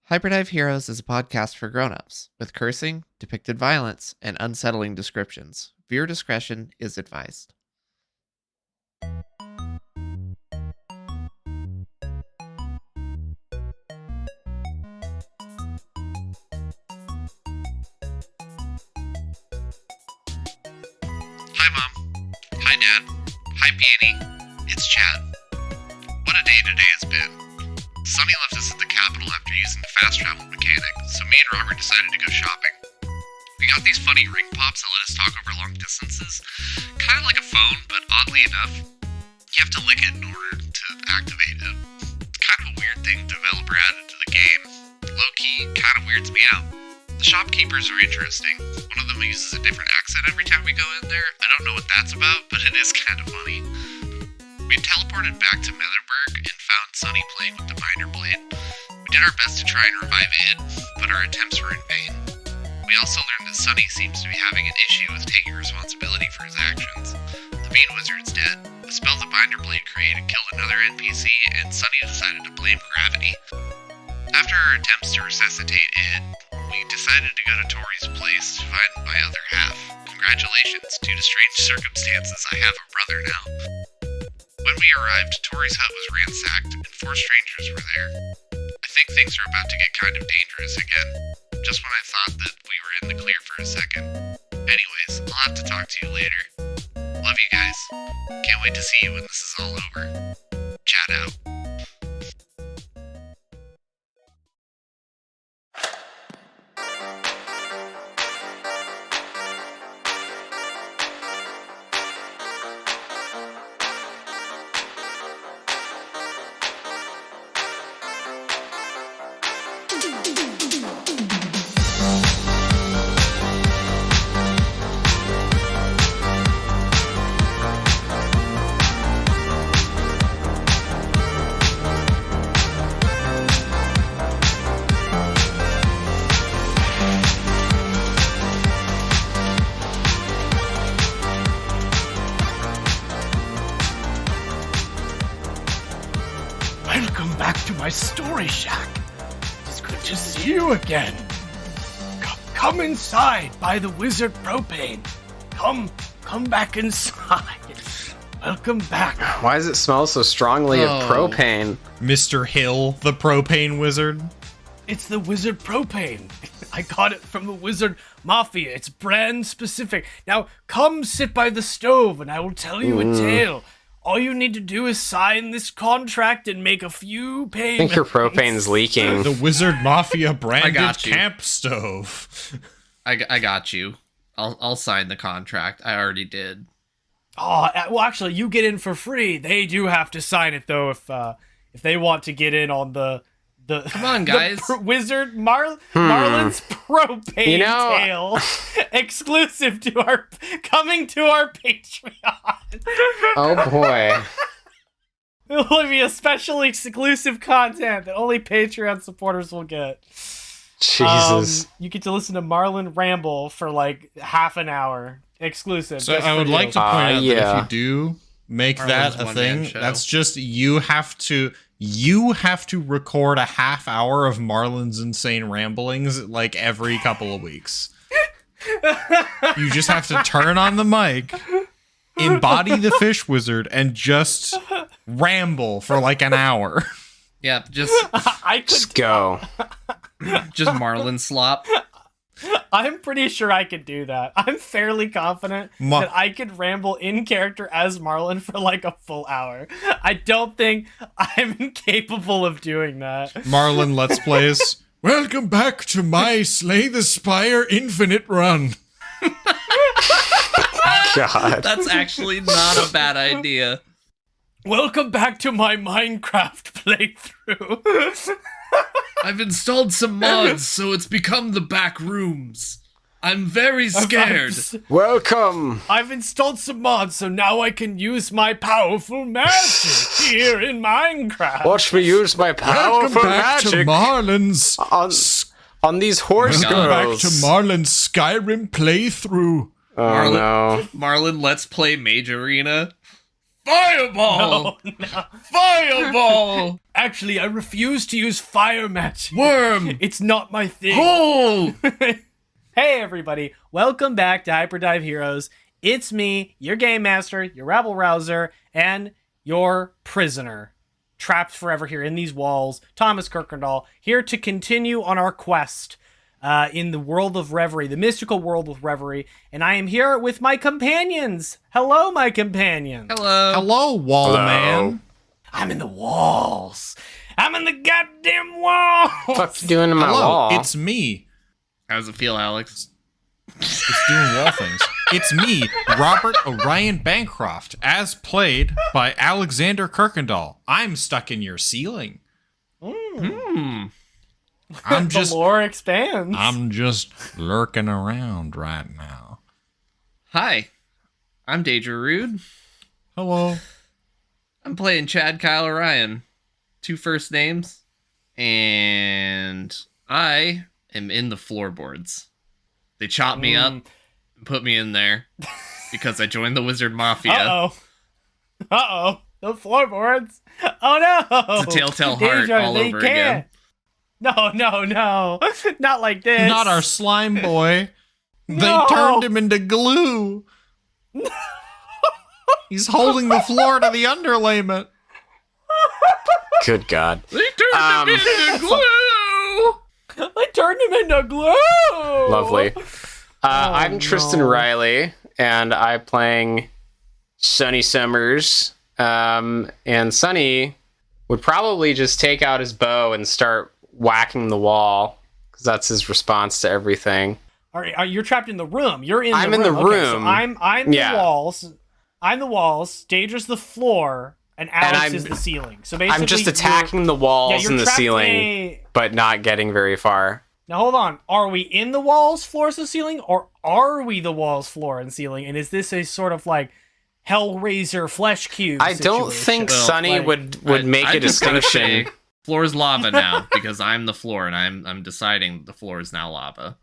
Hyperdive Heroes is a podcast for grown-ups, with cursing, depicted violence, and unsettling descriptions. Viewer discretion is advised. Hi, Mom. Hi, Dad. Hi, Peony. It's Chad. What a day today has been. Sonny left us at the Capitol after using the fast travel mechanic, so me and Robert decided to go shopping. We got these funny ring pops that let us talk over long distances. Kind of like a phone, but oddly enough, you have to lick it in order to activate it. It's kind of a weird thing the developer added to the game. Low-key, kind of weirds me out. The shopkeepers are interesting. One of them uses a different accent every time we go in there. I don't know what that's about, but it is kind of funny. We teleported back to Netherberg and found Sonny playing with the binder blade. We did our best to try and revive it, but our attempts were in vain. We also learned that Sonny seems to be having an issue with taking responsibility for his actions. The Bean Wizard's dead. The spell the binder blade created killed another NPC, and Sonny decided to blame gravity. After our attempts to resuscitate it, we decided to go to Tori's place to find my other half. Congratulations, due to strange circumstances, I have a brother now. When we arrived, Tori's hut was ransacked, and 4 strangers were there. I think things are about to get kind of dangerous again, just when I thought that we were in the clear for a second. Anyways, I'll have to talk to you later. Love you guys. Can't wait to see you when this is all over. Chat out. Welcome back to my story shack. It's good to see you again. Come inside by the wizard propane. Come back inside. Welcome back. Why does it smell so strongly of propane? Mr. Hill, the propane wizard. It's the wizard propane. I got it from the wizard mafia. It's brand specific. Now come sit by the stove and I will tell you a tale. All you need to do is sign this contract and make a few payments. I think your propane's leaking. The Wizard Mafia I branded got you. camp stove. I got you. I'll sign the contract. I already did. Oh, well, actually, you get in for free. They do have to sign it though if they want to get in on the Come on, guys. Wizard Marlin's propane tale, exclusive to our coming to our Patreon. Oh boy. It will be a special exclusive content that only Patreon supporters will get. Jesus. You get to listen to Marlin ramble for like half an hour, exclusive. So I would like to point out that yeah. if you do make Marlin's that a one-man thing, show. that's just you have to record a half hour of Marlin's insane ramblings like every couple of weeks. You just have to turn on the mic, embody the fish wizard, and just ramble for like an hour. Yeah, just Just go. Marlin slop. I'm pretty sure I could do that. I'm fairly confident that I could ramble in character as Marlin for like a full hour. I don't think I'm incapable of doing that. Marlin Let's Plays. Welcome back to my Slay the Spire Infinite Run. God. That's actually not a bad idea. Welcome back to my Minecraft playthrough. I've installed some mods, so it's become the back rooms. I'm very scared. Welcome. I've installed some mods, so now I can use my powerful magic here in Minecraft. Watch me use my powerful Welcome back to magic Marlin's on these horse Welcome back girls. to Marlin's Skyrim playthrough. Oh no. Marlin, let's play Mage Arena. Fireball! No. Fireball! Actually, I refuse to use fire magic. Worm! It's not my thing. Hole! Hey everybody, welcome back to Hyperdive Heroes. It's me, your game master, your rabble rouser, and your prisoner. Trapped forever here in these walls, Thomas Kirkendall, here to continue on our quest in the world of Reverie, the mystical world of Reverie, and I am here with my companions. Hello, my companions. Hello. Hello, wall Hello. man. I'm in the walls. I'm in the goddamn walls. What you doing in my Hello, wall? it's me. How does it feel, Alex? It's doing wall things. It's me, Robert Orion Bancroft, as played by Alexander Kirkendall. I'm stuck in your ceiling. I'm The just lore expands. I'm just lurking around right now. Hi, I'm Daedra Rude. Hello. I'm playing Chad Kyle Orion. 2 first names. And I am in the floorboards. They chopped me up and put me in there because I joined the Wizard Mafia. Uh-oh. The floorboards. Oh, no. It's a telltale heart Daedra, all they over can't. again. No. Not like this. Not our slime boy. No. They turned him into glue. He's holding the floor to the underlayment. Good God. They turned him into glue! They turned him into glue. Lovely. I'm Tristan no. Riley, and I'm playing Sonny Summers. And Sonny would probably just take out his bow and start whacking the wall, because that's his response to everything. All right, you're trapped in the room. You're in I'm the in room. the Okay, so room. I'm Yeah. the walls. I'm the walls. Daedra's the floor. And Alex I'm- is the ceiling. So basically, I'm just attacking the walls you're and the trapped ceiling, in a- but not getting very far. Now hold on. Are we in the walls, floors, and ceiling, or are we the walls, floor, and ceiling? And is this a sort of like Hellraiser flesh cube? I don't situation? think Well, Sonny like- would make I'm a just gonna distinction. say floor's lava now because I'm the floor and I'm deciding the floor is now lava.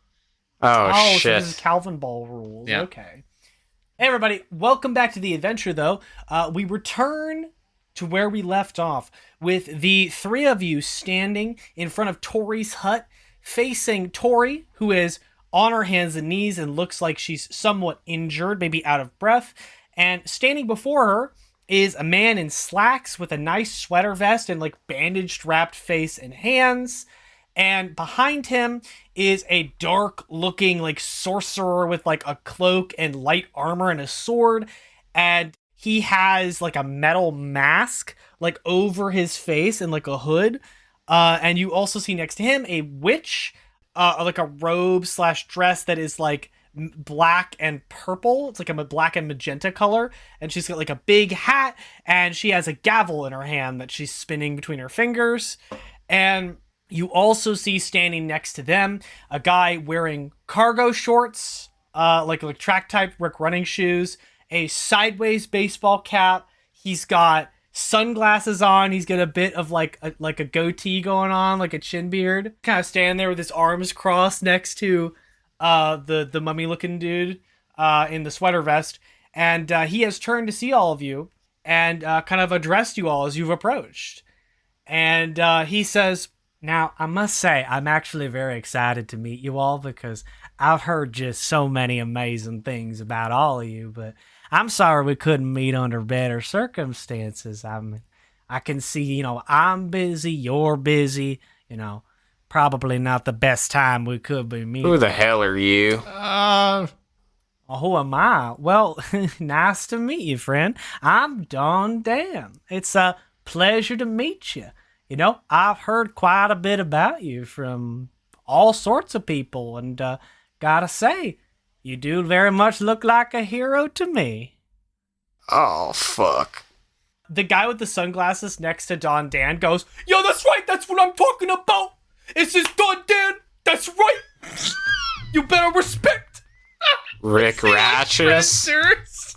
Oh, So shit. this is Calvin Ball rules. Yeah. Okay. Hey everybody, welcome back to the adventure. Though we return to where we left off with the 3 of you standing in front of Tori's hut, facing Tori, who is on her hands and knees and looks like she's somewhat injured, maybe out of breath. And standing before her is a man in slacks with a nice sweater vest and like bandaged wrapped face and hands. And behind him is a dark looking like sorcerer with like a cloak and light armor and a sword. And he has like a metal mask like over his face and like a hood. And you also see next to him a witch, like a robe / dress that is like black and purple. It's like a black and magenta color. And she's got like a big hat and she has a gavel in her hand that she's spinning between her fingers. And you also see standing next to them a guy wearing cargo shorts, like track type Rick running shoes, a sideways baseball cap. He's got sunglasses on. He's got a bit of like a goatee going on, like a chin beard. Kind of standing there with his arms crossed next to the mummy looking dude in the sweater vest. And he has turned to see all of you and kind of addressed you all as you've approached. And he says, "Now, I must say, I'm actually very excited to meet you all because I've heard just so many amazing things about all of you, but I'm sorry we couldn't meet under better circumstances. I can see, I'm busy, you're busy, probably not the best time we could be meeting." Who the hell are you? Who am I? Well, nice to meet you, friend. I'm Don Dan. It's a pleasure to meet you. I've heard quite a bit about you from all sorts of people, and gotta say, you do very much look like a hero to me. Oh, fuck. The guy with the sunglasses next to Don Dan goes, "Yo, that's right, that's what I'm talking about. It's this Don Dan, that's right. You better respect." Rick Ratchus.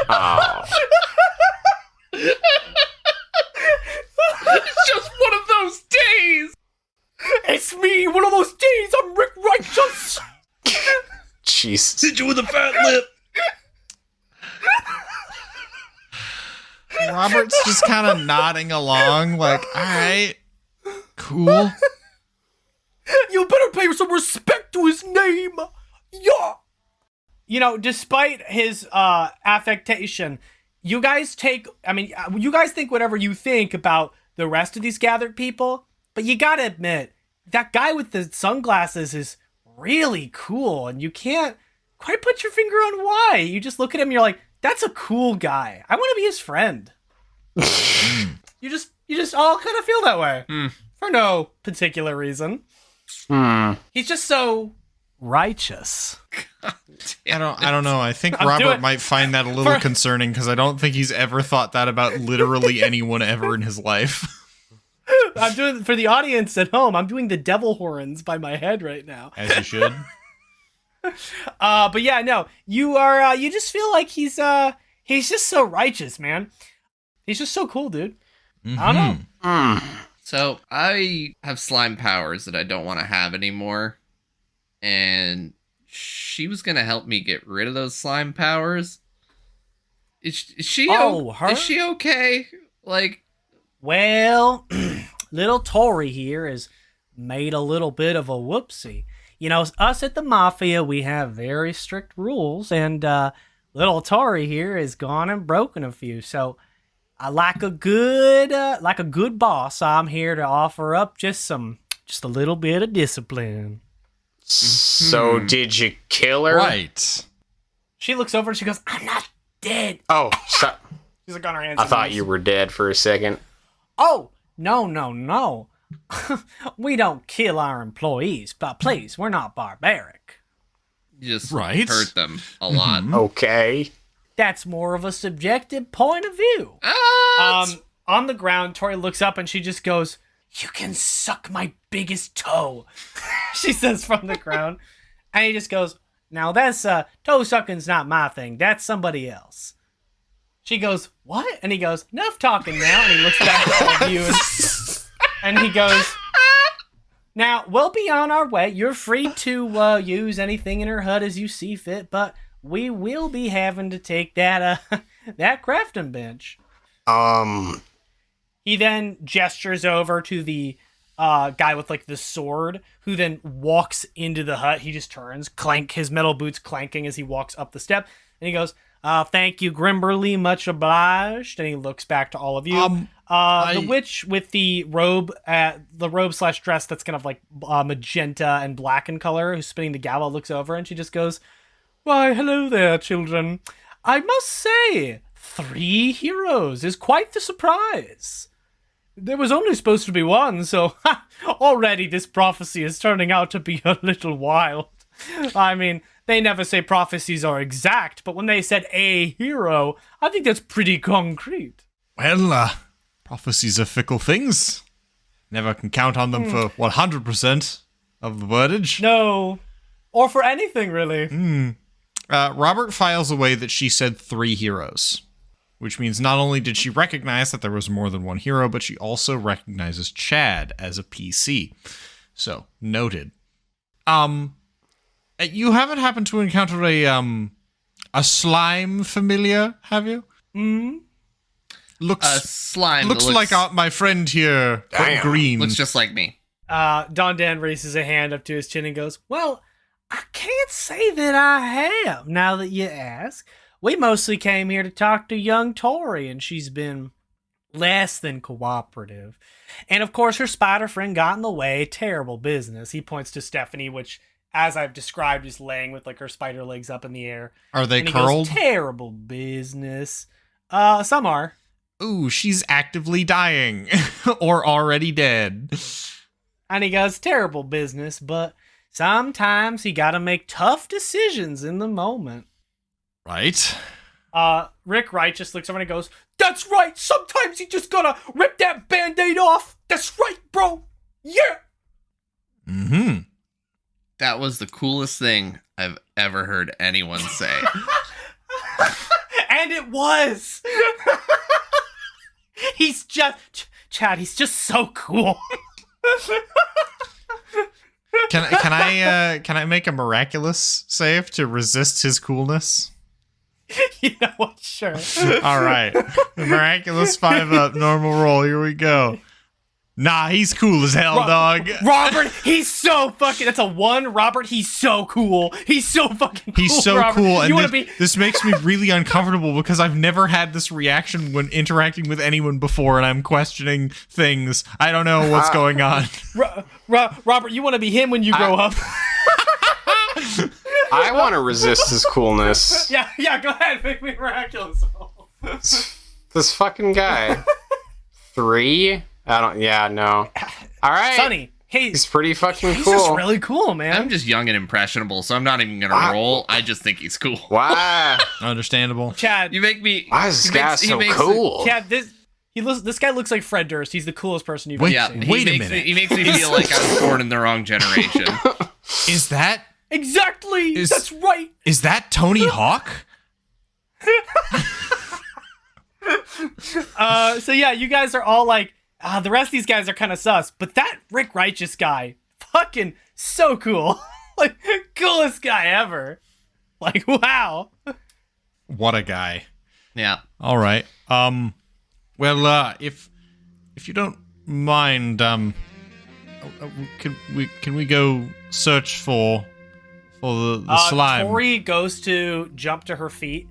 Oh. It's just one of those days. It's me, one of those days. I'm Rick Righteous. Jesus. Hit you with a fat lip. Robert's just kind of nodding along, like, all right, cool. You better pay some respect to his name. Yeah. You know, despite his affectation, you guys think whatever you think about the rest of these gathered people, but you gotta admit, that guy with the sunglasses is really cool, and you can't quite put your finger on why. You just look at him and you're like, that's a cool guy. I want to be his friend. You just all kind of feel that way. For no particular reason. He's just so righteous. I don't know. I think Robert might find that a little concerning because I don't think he's ever thought that about literally anyone ever in his life. I'm doing, for the audience at home, I'm doing the devil horns by my head right now. As you should. But yeah, no, you are, you just feel like he's just so righteous, man. He's just so cool, dude. I don't know. So I have slime powers that I don't want to have anymore. And she was going to help me get rid of those slime powers. Is she her? Is she okay? Like, well, little Tori here has made a little bit of a whoopsie. You know, us at the Mafia, we have very strict rules, and little Tori here has gone and broken a few. So, like a good boss, I'm here to offer up just a little bit of discipline. So, did you kill her? Right. She looks over and she goes, "I'm not dead." Oh, She's like on her hands. I thought you were dead for a second. Oh, no. We don't kill our employees, but please, we're not barbaric. you just Right. hurt them a lot. Okay. That's more of a subjective point of view. On the ground, Tori looks up and she just goes, "You can suck my biggest toe," she says from the ground. And he just goes, "Now that's, toe sucking's not my thing. That's somebody else." She goes, "What?" And he goes, "Enough talking now." And he looks back at all of you and he goes, "Now, we'll be on our way. You're free to use anything in her hut as you see fit, but we will be having to take that that crafting bench." He then gestures over to the guy with like the sword, who then walks into the hut. He just turns, clank, his metal boots clanking as he walks up the step, and he goes, "Thank you, Grimberly, much obliged." And he looks back to all of you. The witch with the robe / dress that's kind of like magenta and black in color, who's spinning the gavel, looks over and she just goes, "Why, hello there, children. I must say, 3 heroes is quite the surprise. There was only supposed to be 1, so already this prophecy is turning out to be a little wild. I mean, they never say prophecies are exact, but when they said a hero, I think that's pretty concrete." Well, prophecies are fickle things. Never can count on them for 100% of the wordage. No, or for anything, really. Robert files away that she said 3 heroes, which means not only did she recognize that there was more than 1 hero, but she also recognizes Chad as a PC. So, noted. You haven't happened to encounter a slime familiar, have you? Slime looks like my friend here, but green. Looks just like me. Don Dan raises a hand up to his chin and goes, "Well, I can't say that I have, now that you ask. We mostly came here to talk to young Tori, and she's been less than cooperative. And of course, her spider friend got in the way. Terrible business." He points to Stephanie, which, as I've described, is laying with like her spider legs up in the air. Are they and he curled? Goes, "Terrible business." Some are. Ooh, she's actively dying. Or already dead. And he goes, "Terrible business, but sometimes you gotta make tough decisions in the moment." Right. Rick Wright just looks over and goes, "That's right, sometimes you just gotta rip that band-aid off. That's right, bro. Yeah." That was the coolest thing I've ever heard anyone say. And it was. He's just, Chad, he's just so cool. Can I make a miraculous save to resist his coolness? You know what? Sure. All right. Miraculous 5-up, normal roll. Here we go. Nah, he's cool as hell, dog. Robert, he's so fucking. That's a 1. Robert, he's so cool. He's so fucking cool. He's so Robert. cool, You wanna and this makes me really uncomfortable because I've never had this reaction when interacting with anyone before, and I'm questioning things. I don't know what's going on. Robert, you want to be him when you grow up? I want to resist his coolness. Yeah, go ahead. Make me miraculous. This fucking guy. 3? No. All right. Sonny, he's pretty fucking he's cool. just really cool, man. I'm just young and impressionable, so I'm not even gonna roll. I just think he's cool. Why? Understandable. Chad, You make me. Why is this guy so cool? Chad, this guy looks like Fred Durst. He's the coolest person you've Wait, ever Yeah, seen. Wait a he minute. makes me feel like I was born in the wrong generation. Is that Exactly. That's right. Tony Hawk? So yeah, you guys are all like, the rest of these guys are kind of sus, but that Rick Righteous guy, fucking so cool. Like, coolest guy ever. Like, wow. What a guy. Yeah. All right. Well, if you don't mind, can we go search for the slime? Tori goes to jump to her feet,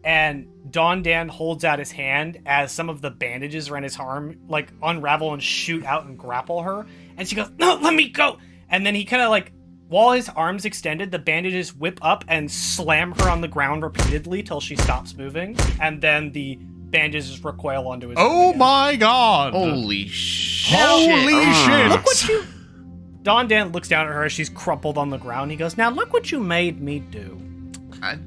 and Don Dan holds out his hand as some of the bandages around his arm like unravel and shoot out and grapple her. And she goes, "No, let me go!" And then he kind of like, while his arms extended, the bandages whip up and slam her on the ground repeatedly till she stops moving. And then the bandages recoil onto his arm Oh again. my god! Holy shit! Holy shit! Look what you... Don Dan looks down at her as she's crumpled on the ground. He goes, "Now look what you made me do." I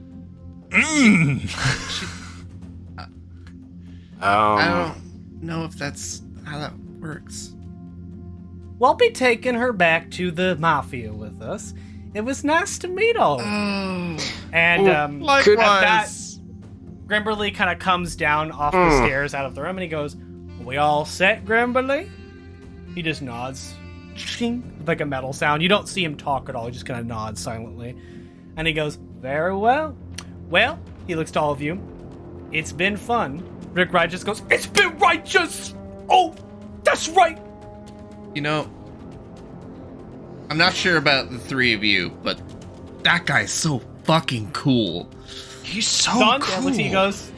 don't know if that's how that works. We'll be taking her back to the Mafia with us. It was nice to meet all of you. Oh. And at that, Likewise. Grimberly kind of comes down off the stairs out of the room and he goes, "We all set, Grimberly?" He just nods. Ching, like a metal sound. You don't see him talk at all. He just kind of nods silently. And he goes, "Very well. Well," he looks to all of you. "It's been fun." Rick Righteous goes, "It's been righteous! Oh, that's right!" You know, I'm not sure about the three of you, but that guy's so fucking cool. He's so Don cool. Dan looks at you and goes,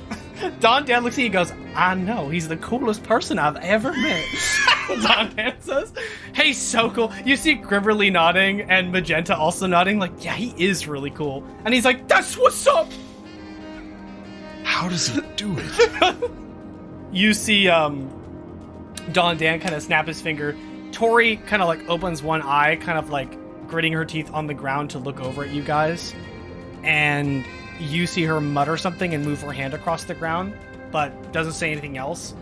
Don Dan looks at you and goes, "I know, he's the coolest person I've ever met." Don Dan says, "Hey, so cool." You see Grimberly nodding and Magenta also nodding, like, yeah, he is really cool. And he's like, "That's what's up!" How does he do it? You see Don Dan kind of snap his finger. Tori kind of like opens one eye, kind of like gritting her teeth on the ground to look over at you guys. And you see her mutter something and move her hand across the ground, but doesn't say anything else.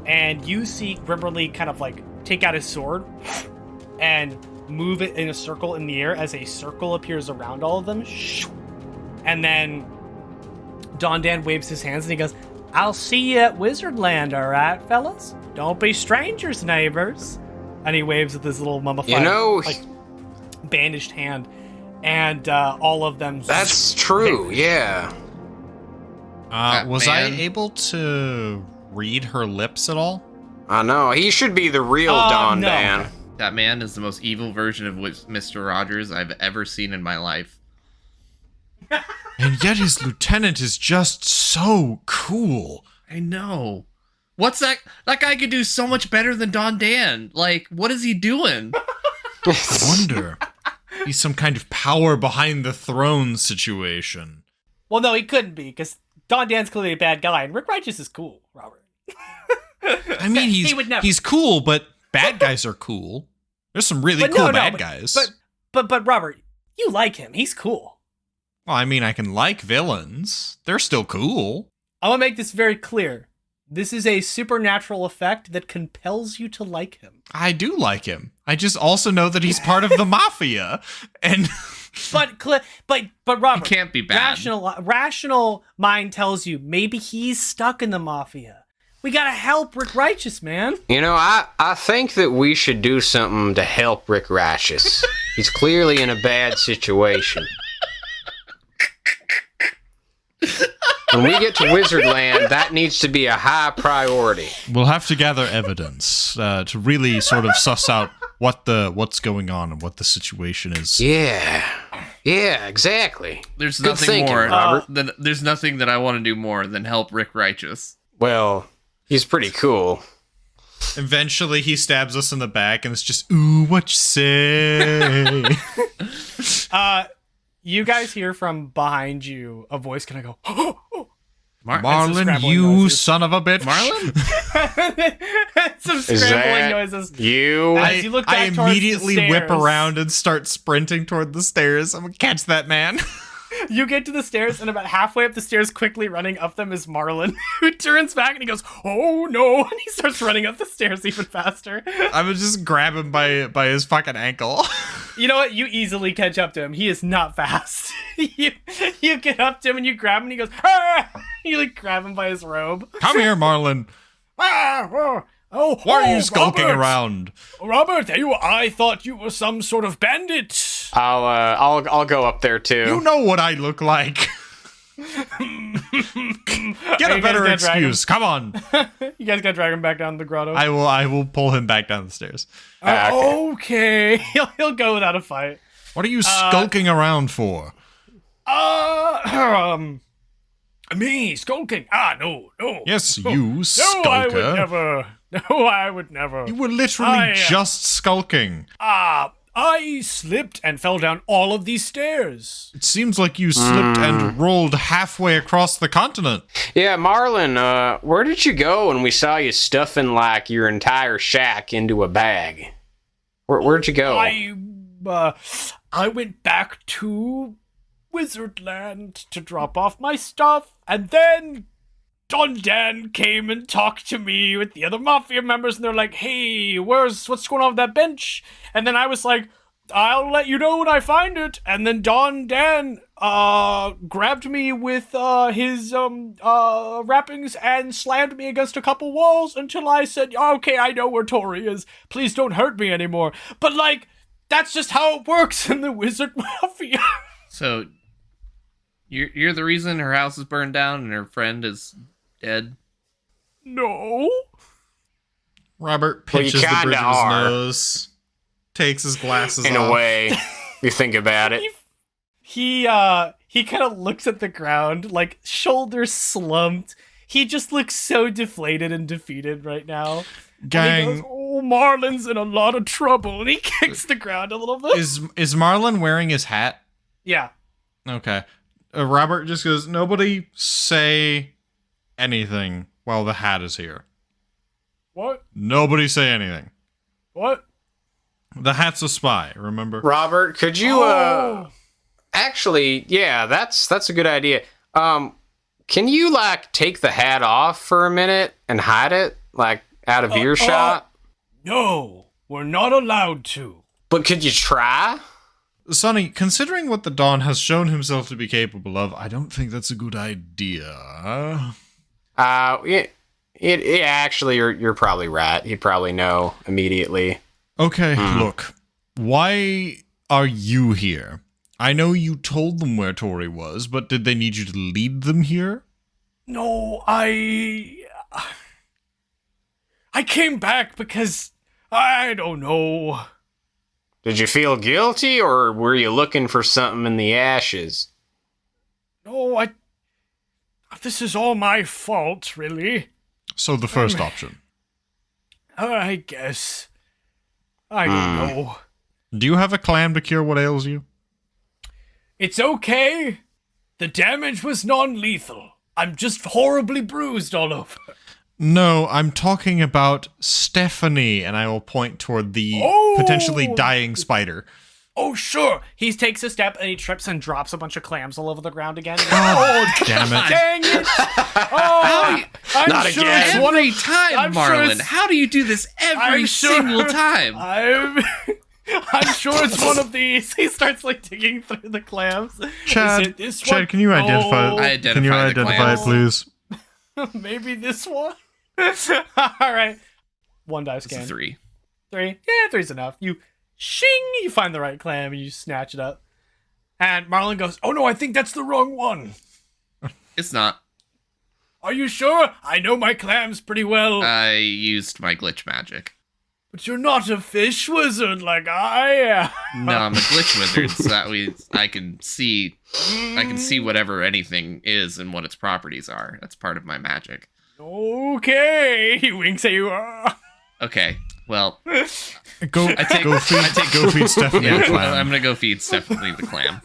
And you see Grimberly kind of like take out his sword and move it in a circle in the air as a circle appears around all of them. And then Don Dan waves his hands and he goes, "I'll see you at Wizardland, all right, fellas? Don't be strangers, neighbors." And he waves with his little mummified, like, bandaged hand. And all of them... That's true, yeah. Was I able to read her lips at all? I know. He should be the real Don no. Dan. That man is the most evil version of Mr. Rogers I've ever seen in my life. And yet his lieutenant is just so cool. I know. What's that? That guy could do so much better than Don Dan. Like, what is he doing? I wonder. He's some kind of power behind the throne situation. Well, no, he couldn't be, because Don Dan's clearly a bad guy, and Rick Righteous is cool, Robert. I mean, He would never. he's cool, but bad guys are cool. There's some really cool bad guys. But Robert, you like him. He's cool. Well, I mean, I can like villains. They're still cool. I want to make this very clear. This is a supernatural effect that compels you to like him. I do like him. I just also know that he's part of the mafia. And But Robert, He can't be bad. Rational mind tells you maybe he's stuck in the mafia. We gotta help Rick Righteous, man. You know, I think that we should do something to help Rick Righteous. He's clearly in a bad situation. When we get to Wizardland, that needs to be a high priority. We'll have to gather evidence to really sort of suss out what's going on and what the situation is. Yeah, exactly. There's Good nothing thinking, more. Robert. There's nothing that I want to do more than help Rick Righteous. Well, he's pretty cool. Eventually, he stabs us in the back, and it's just, ooh, what you say? You guys hear from behind you a voice kind of go, Marlin, you noises. son of a bitch. Marlin? Some Is scrambling that noises. you? As you look back I towards the immediately whip stairs. around and start sprinting toward the stairs. I'm gonna catch that man. You get to the stairs, and about halfway up the stairs, quickly running up them is Marlin, who turns back and he goes, "Oh no!" And he starts running up the stairs even faster. I would just grab him by his fucking ankle. You know what? You easily catch up to him. He is not fast. you get up to him and you grab him, and he goes, "Ah!" You like grab him by his robe. Come here, Marlin. Why Why are you skulking around? Robert, I thought you were some sort of bandit. I'll go up there too. You know what I look like. Get a better excuse. Come on. You guys gotta drag him back down the grotto. I will pull him back down the stairs. Okay. He'll go without a fight. What are you skulking around for? Me skulking? No. Yes, you No, skulker. I would never. No, I would never. You were literally just skulking. I slipped and fell down all of these stairs. It seems like you slipped and rolled halfway across the continent. Yeah, Marlin, where did you go when we saw you stuffing like your entire shack into a bag? Where'd you go? I went back to Wizardland to drop off my stuff, and then Don Dan came and talked to me with the other Mafia members, and they're like, "Hey, what's going on with that bench?" And then I was like, "I'll let you know when I find it." And then Don Dan grabbed me with his wrappings and slammed me against a couple walls until I said, "Okay, I know where Tori is. Please don't hurt me anymore." But like, that's just how it works in the Wizard Mafia. So, you're the reason her house is burned down and her friend is dead? No. Robert Well, you pinches the bridge kinda of his are. nose, takes his glasses In off. a way, you think about it. He kind of looks at the ground, like shoulders slumped. He just looks so deflated and defeated right now. And he Gang, goes, "Oh, Marlin's in a lot of trouble," and he kicks the ground a little bit. is Marlin wearing his hat? Yeah. Okay. Robert just goes, "Nobody say anything while the hat is here. What? Nobody say anything. What? The hat's a spy, remember?" Robert, could you actually, yeah, that's a good idea. Can you like take the hat off for a minute and hide it like out of earshot? No, we're not allowed to. But could you try? Sonny, considering what the Don has shown himself to be capable of, I don't think that's a good idea. Yeah, actually, you're probably right. He'd probably know immediately. Okay, look. Why are you here? I know you told them where Tori was, but did they need you to lead them here? No, I came back because I don't know. Did you feel guilty, or were you looking for something in the ashes? No, this is all my fault, really. So the first option. I guess. I don't know. Do you have a clam to cure what ails you? It's okay. The damage was non-lethal. I'm just horribly bruised all over. No, I'm talking about Stephanie, and I will point toward the potentially dying spider. Oh, sure. He takes a step and he trips and drops a bunch of clams all over the ground again. God damn it. Dang it! Oh, I'm Not sure again. it's one Every of time, I'm sure Marlin. it's- How do you do this every I'm sure- single time? I'm sure it's one of these. He starts like digging through the clams. Chad, Is it this Chad, one? can you identify? Oh, I identify Can you the identify clams. it, please? maybe this one. All right. One die It's a scan. 3. 3. Yeah, 3's enough. You shing. You find the right clam and you snatch it up. And Marlin goes, "Oh no, I think that's the wrong one." It's not. Are you sure? I know my clams pretty well. I used my glitch magic. But you're not a fish wizard like I am. No, I'm a glitch wizard, so that way I can see whatever anything is and what its properties are. That's part of my magic. Okay, he winks at you. Okay, well, Go feed Stephanie a clam. I'm gonna go feed Stephanie the clam.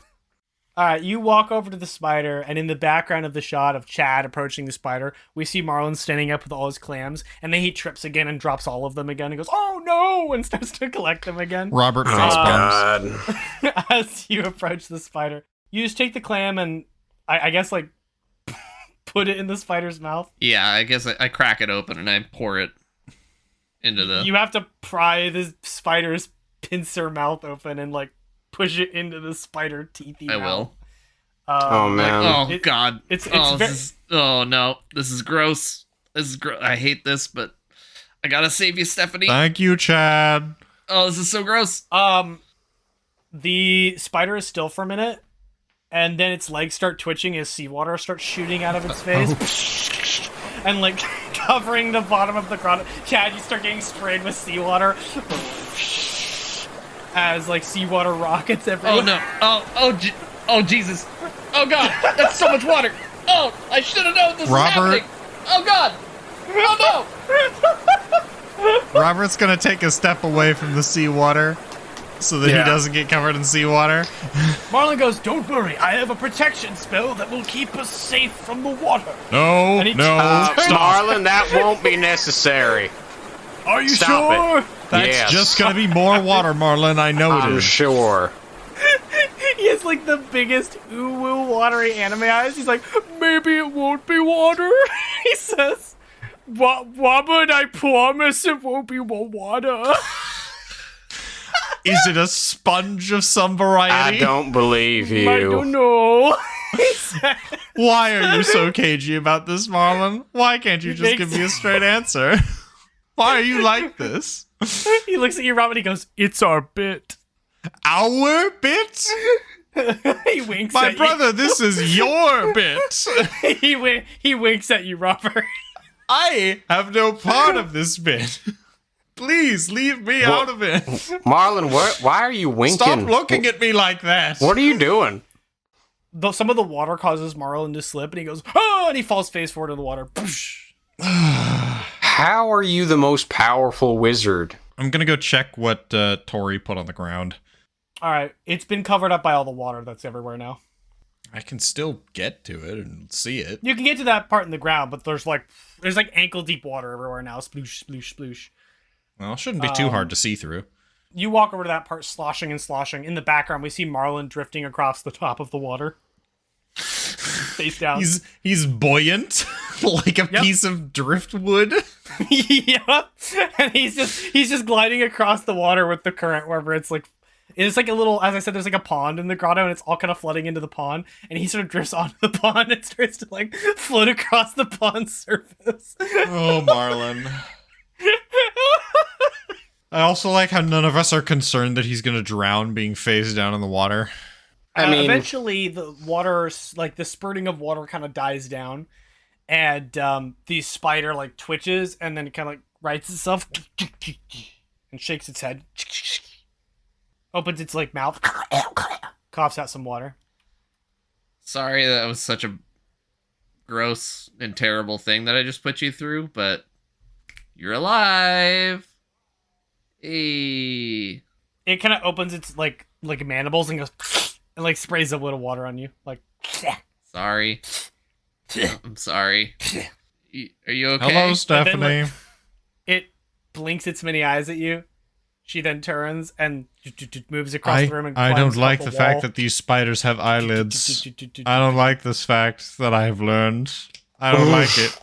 All right, you walk over to the spider, and in the background of the shot of Chad approaching the spider, we see Marlon standing up with all his clams, and then he trips again and drops all of them again and goes, "Oh no!" and starts to collect them again. Robert facepalms. As you approach the spider, you just take the clam and I guess like put it in the spider's mouth. Yeah, I guess I crack it open and I pour it into the... You have to pry the spider's pincer mouth open and like push it into the spider teethy mouth. I will. Oh man. God. It's no. This is gross. I hate this, but I gotta save you, Stephanie. Thank you, Chad. Oh, this is so gross. The spider is still for a minute, and then its legs start twitching as seawater starts shooting out of its face. And like covering the bottom of the grotto. Chad, you start getting sprayed with seawater. As like seawater rockets everywhere. Oh no. Oh Jesus. Oh God. That's so much water. Oh, I should have known this was happening. Oh God. Oh no. Robert's gonna take a step away from the seawater so that he doesn't get covered in seawater. Marlon goes, "Don't worry, I have a protection spell that will keep us safe from the water." No, stop. Marlon, that won't be necessary. Are you Stop sure? it. That's Yes. just gonna be more water, Marlon. I know it I'm is. sure. He has like the biggest ooh-woo watery anime eyes. He's like, "Maybe it won't be water," he says. But I promise it won't be more water." Is it a sponge of some variety? I don't believe you. I don't know. He said. Why are you so cagey about this, Marlon? Why can't you just give me a straight answer? Why are you like this? He looks at you, Robin. He goes, "It's our bit." Our bit? He winks My at brother, this is your bit. you. He winks at you, Robert. I have no part of this bit. Please leave me out of it. Marlon, why are you winking? Stop looking at me like that. What are you doing? Some of the water causes Marlon to slip, and he goes, "Oh!" and he falls face forward in the water. How are you the most powerful wizard? I'm gonna go check what Tori put on the ground. All right, it's been covered up by all the water that's everywhere now. I can still get to it and see it. You can get to that part in the ground, but there's like ankle deep water everywhere now. Sploosh, sploosh, sploosh. Well, it shouldn't be too hard to see through. You walk over to that part, sloshing and sloshing. In the background, we see Marlon drifting across the top of the water, face down. He's buoyant, like a piece of driftwood. Yep, and he's just gliding across the water with the current wherever it's like a little, as I said, there's like a pond in the grotto and it's all kind of flooding into the pond, and he sort of drifts onto the pond and starts to like float across the pond surface. Oh, Marlon. I also like how none of us are concerned that he's gonna drown being phased down in the water. I mean, eventually the water, like the spurting of water kind of dies down, and the spider like twitches and then it kind of like rights itself and shakes its head, opens its like mouth, coughs out some water. Sorry, that was such a gross and terrible thing that I just put you through, but you're alive. Hey. It kind of opens its like mandibles and goes and like sprays a little water on you, like. Sorry. I'm sorry. Are you okay? Hello, Stephanie. Then, it blinks its many eyes at you. She then turns and moves across the room and I climbs don't like up the the fact wall. that these spiders have eyelids. I don't like this fact that I have learned. I don't like it.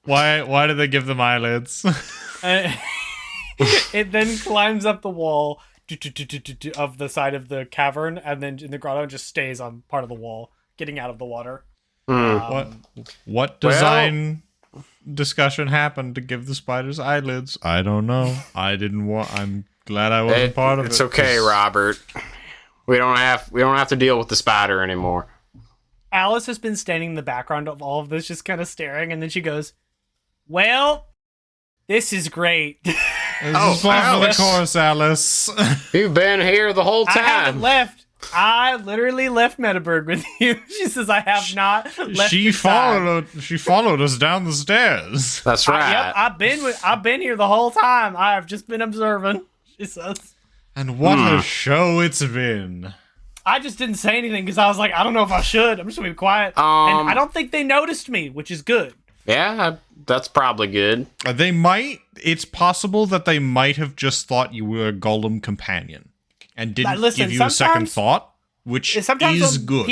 Why do they give them eyelids? It then climbs up the wall of the side of the cavern, and then in the grotto just stays on part of the wall, getting out of the water. What design discussion happened to give the spiders eyelids? I don't know. I'm glad I wasn't part of it. It's okay, Robert. We don't have to deal with the spider anymore. Alice has been standing in the background of all of this, just kind of staring, and then she goes, "Well, this is great." This is fun for the course, Alice. You've been here the whole I haven't time. left. I literally left Metaburg with you. She says I have not left. She followed us down the stairs. That's right. Yep, I've been here the whole time. I have just been observing. She says. And what a show it's been. I just didn't say anything because I was like, I don't know if I should. I'm just gonna be quiet. And I don't think they noticed me, which is good. Yeah, that's probably good. They might. It's possible that they might have just thought you were a golem companion and didn't give you a second thought, which is good.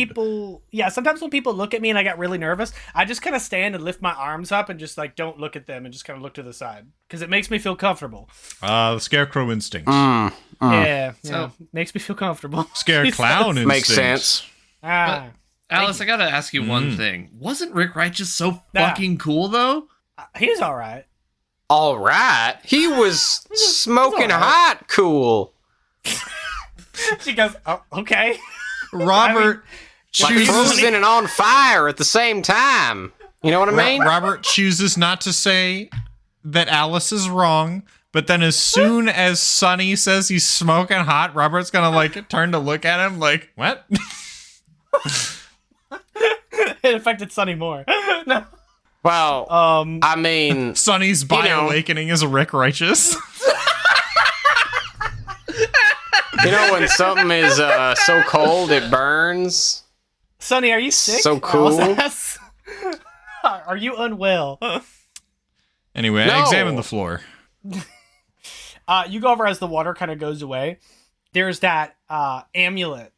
Sometimes when people look at me and I get really nervous, I just kind of stand and lift my arms up and just like don't look at them and just kind of look to the side because it makes me feel comfortable. The scarecrow instinct. Yeah, makes me feel comfortable. Scare clown instinct. Makes sense. Alice, I gotta ask you one thing. Wasn't Rick Wright just so fucking cool, though? He's all right. All right. He was smoking hot cool. She goes, oh, okay. Robert Like frozen and on fire at the same time. You know what I mean? Robert chooses not to say that Alice is wrong, but then as soon as Sonny says he's smoking hot, Robert's gonna like turn to look at him like, what? It affected Sonny more. No. Well, I mean, Sonny's bio-awakening is Rick Righteous. You know when something is so cold it burns? Sonny, are you sick? So cool. Are you unwell? Anyway, I examine the floor. You go over as the water kind of goes away. There's that amulet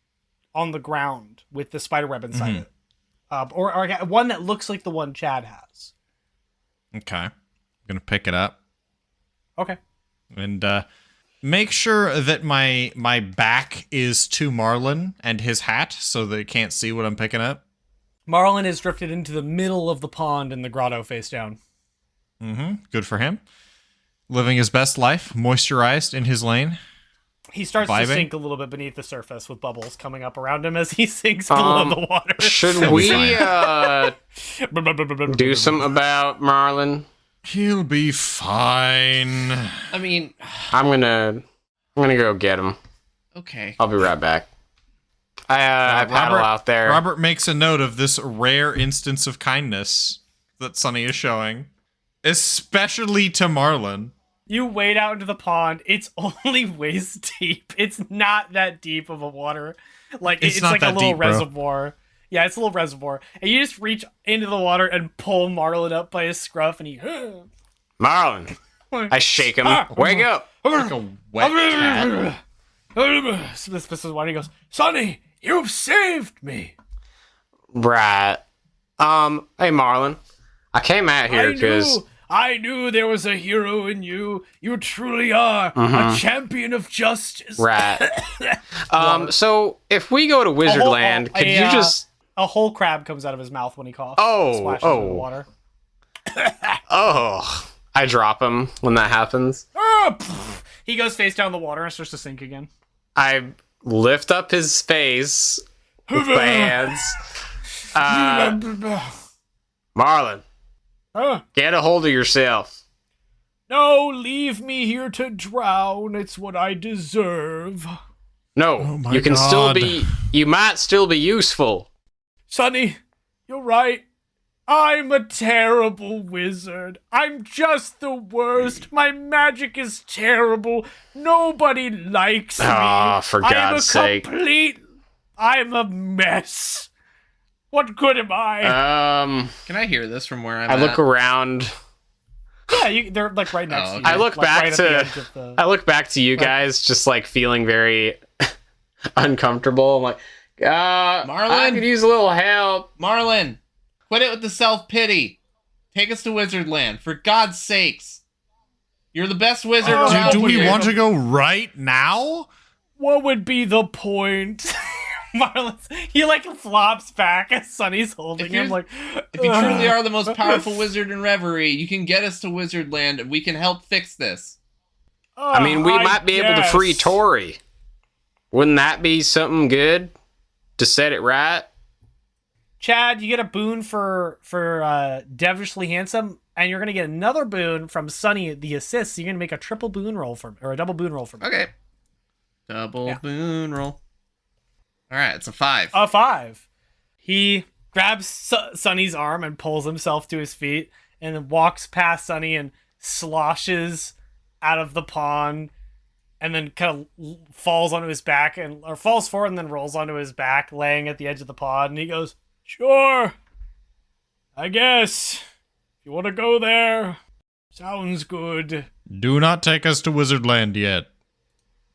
on the ground with the spider web inside it. Or one that looks like the one Chad has. Okay. I'm going to pick it up. Okay. And make sure that my back is to Marlin and his hat so they can't see what I'm picking up. Marlin has drifted into the middle of the pond in the grotto face down. Good for him. Living his best life, moisturized in his lane. He starts to sink a little bit beneath the surface with bubbles coming up around him as he sinks below the water. Should we do something about Marlin? He'll be fine. I mean, I'm gonna go get him. Okay. I'll be right back. I paddle out there. Robert makes a note of this rare instance of kindness that Sonny is showing, especially to Marlin. You wade out into the pond. It's only waist deep. It's not that deep of a water. Like it's like a little reservoir. Bro. Yeah, it's a little reservoir. And you just reach into the water and pull Marlin up by his scruff and he... Marlin! I shake him. Wake up! Like a wet cat. This is why he goes, Sonny, you've saved me. Right. Hey Marlin. I came out here because... I knew there was a hero in you. You truly are a champion of justice. Right. So if we go to Wizardland, could you just... A whole crab comes out of his mouth when he coughs. Splashes into the water. I drop him when that happens. He goes face down in the water and starts to sink again. I lift up his face with my hands. Marlin. Get a hold of yourself. No, leave me here to drown. It's what I deserve. No, you can still be... You might still be useful. Sonny, you're right. I'm a terrible wizard. I'm just the worst. My magic is terrible. Nobody likes me. For God's sake. I'm a mess. What good am I? Can I hear this from where I'm at? I look around. Yeah, they're like right next to you. I look back right to I look back to you guys, just like feeling very uncomfortable. I'm like, Marlin, I could use a little help. Marlin, quit it with the self-pity. Take us to Wizardland, for God's sakes. You're the best wizard around. Do we want to go right now? What would be the point? Marlin's, he like flops back as Sonny's holding him. Like, if you truly are the most powerful wizard in Reverie, you can get us to Wizardland and we can help fix this. I mean, we might be able to free Tori. Wouldn't that be something good to set it right? Chad, you get a boon for Devilishly Handsome, and you're gonna get another boon from Sonny, the assist. So you're gonna make a triple boon roll or a double boon roll for me. Okay. Double boon roll. All right, it's a 5. A 5. He grabs Sonny's arm and pulls himself to his feet, and then walks past Sonny and sloshes out of the pond, and then kind of falls onto his back or falls forward and then rolls onto his back, laying at the edge of the pond. And he goes, "Sure, I guess if you want to go there, sounds good." Do not take us to Wizardland yet.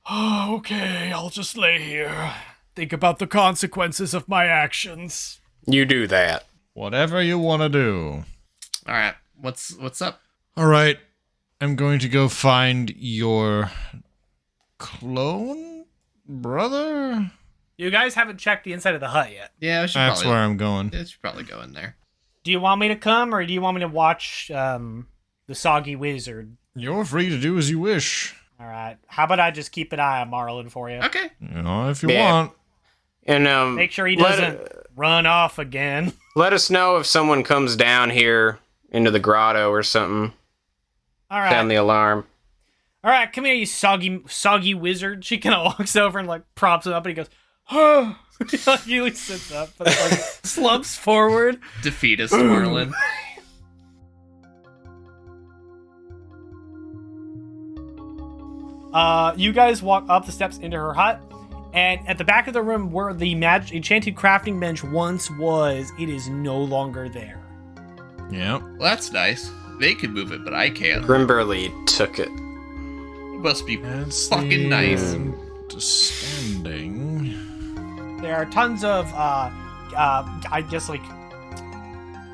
Oh, okay, I'll just lay here. Think about the consequences of my actions. You do that. Whatever you want to do. All right, what's up? All right, I'm going to go find your clone brother. You guys haven't checked the inside of the hut yet. Yeah, That's where I'm going. I should probably go in there. Do you want me to come, or do you want me to watch the Soggy Wizard? You're free to do as you wish. All right. How about I just keep an eye on Marlin for you? Okay. You know, if you Yeah. want. And Make sure he doesn't run off again. let us know if someone comes down here into the grotto or something. All right. Sound the alarm. All right, come here, you soggy wizard. She kind of walks over and like props him up, and he goes, "Oh." He like sits up, but like slumps forward. Defeatist Marlin. You guys walk up the steps into her hut, and at the back of the room where the enchanted crafting bench once was, it is no longer there. Yeah. Well, that's nice. They can move it, but I can't. Grimberly took it. It must be That's fucking nice. Understanding. There are tons of, I guess, like,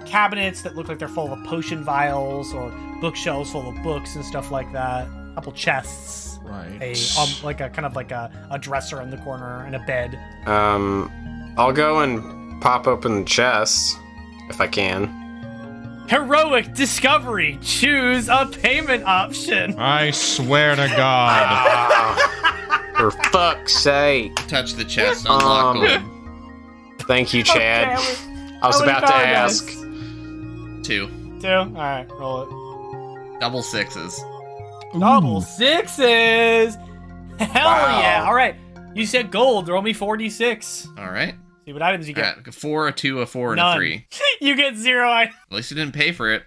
cabinets that look like they're full of potion vials, or bookshelves full of books and stuff like that. A couple chests. Right. Like a kind of like a dresser in the corner and a bed. I'll go and pop open the chest if I can. Heroic discovery. Choose a payment option. I swear to God. For fuck's sake. Touch the chest, unlock gold. Thank you, Chad. Okay, I was how many about to power ask. dice? 2. 2? Alright, roll it. Double 6s. Double 6s! Hell Wow. yeah! Alright, you said gold. Roll me 46. All right. See what items you All get. right. 4, a 2, a 4, and None. a 3. You get 0 items. At least you didn't pay for it.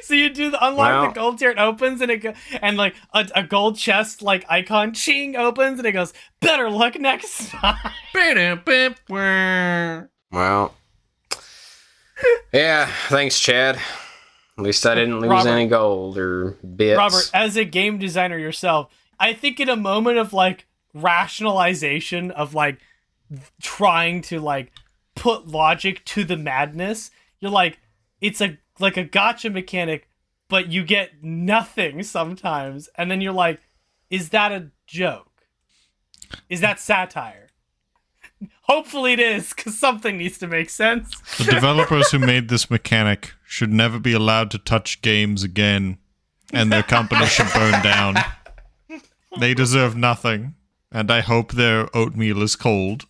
So you do the unlock Wow. the gold tier, it opens, and and like a gold chest like icon ching opens, and it goes, better luck next time. Well. Yeah, thanks, Chad. At least I didn't lose Robert. any gold or bits. Robert, as a game designer yourself, I think in a moment of like rationalization of like trying to like put logic to the madness, you're like, it's a like a gotcha mechanic, but you get nothing sometimes, and then you're like, is that a joke? Is that satire? Hopefully it is, because something needs to make sense. The developers who made this mechanic should never be allowed to touch games again, and their company should burn down. They deserve nothing, and I hope their oatmeal is cold.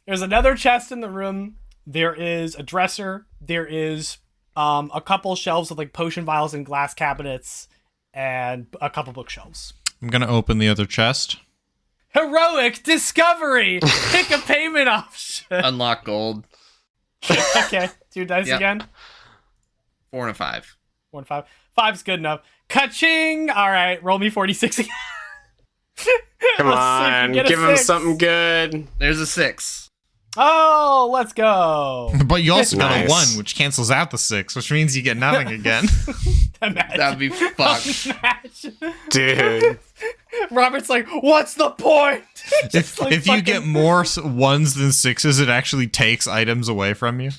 There's another chest in the room. There is a dresser. There is a couple shelves with like potion vials and glass cabinets, and a couple bookshelves. I'm gonna open the other chest. Heroic discovery. Pick a payment option. Unlock gold. Okay, 2 dice Yep. again. 4 and a 5. 1, 5. 5's good enough. Ka-ching! All right, roll me 46 again. Come Let's see if you on, get a give him 6. something good. There's a 6. Oh, let's go. But you also got a Nice. 1, which cancels out the 6, which means you get nothing again. Imagine. That'd be fucked. Imagine. Dude. Robert's like, what's the point? Just, like, if you fucking- get more 1s than 6s, it actually takes items away from you.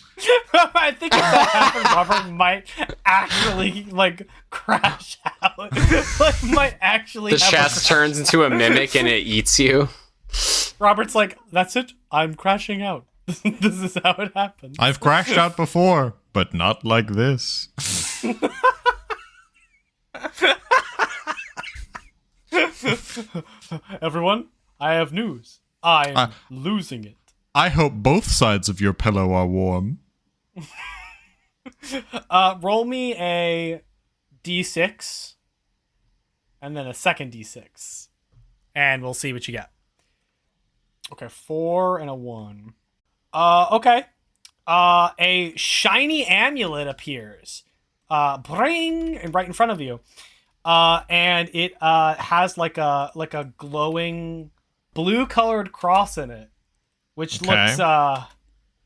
I think if that happens, Robert might actually like crash out. Like might actually. The have a chest crash. turns into a mimic and it eats you. Robert's like, that's it. I'm crashing out. This is how it happens. I've crashed out before, but not like this. Everyone, I have news. I'm losing it. I hope both sides of your pillow are warm. Roll me a d6, and then a second d6, and we'll see what you get. Okay, 4 and a 1. Okay. A shiny amulet appears. Bring, and right in front of you. And it has like a glowing blue-colored cross in it, which looks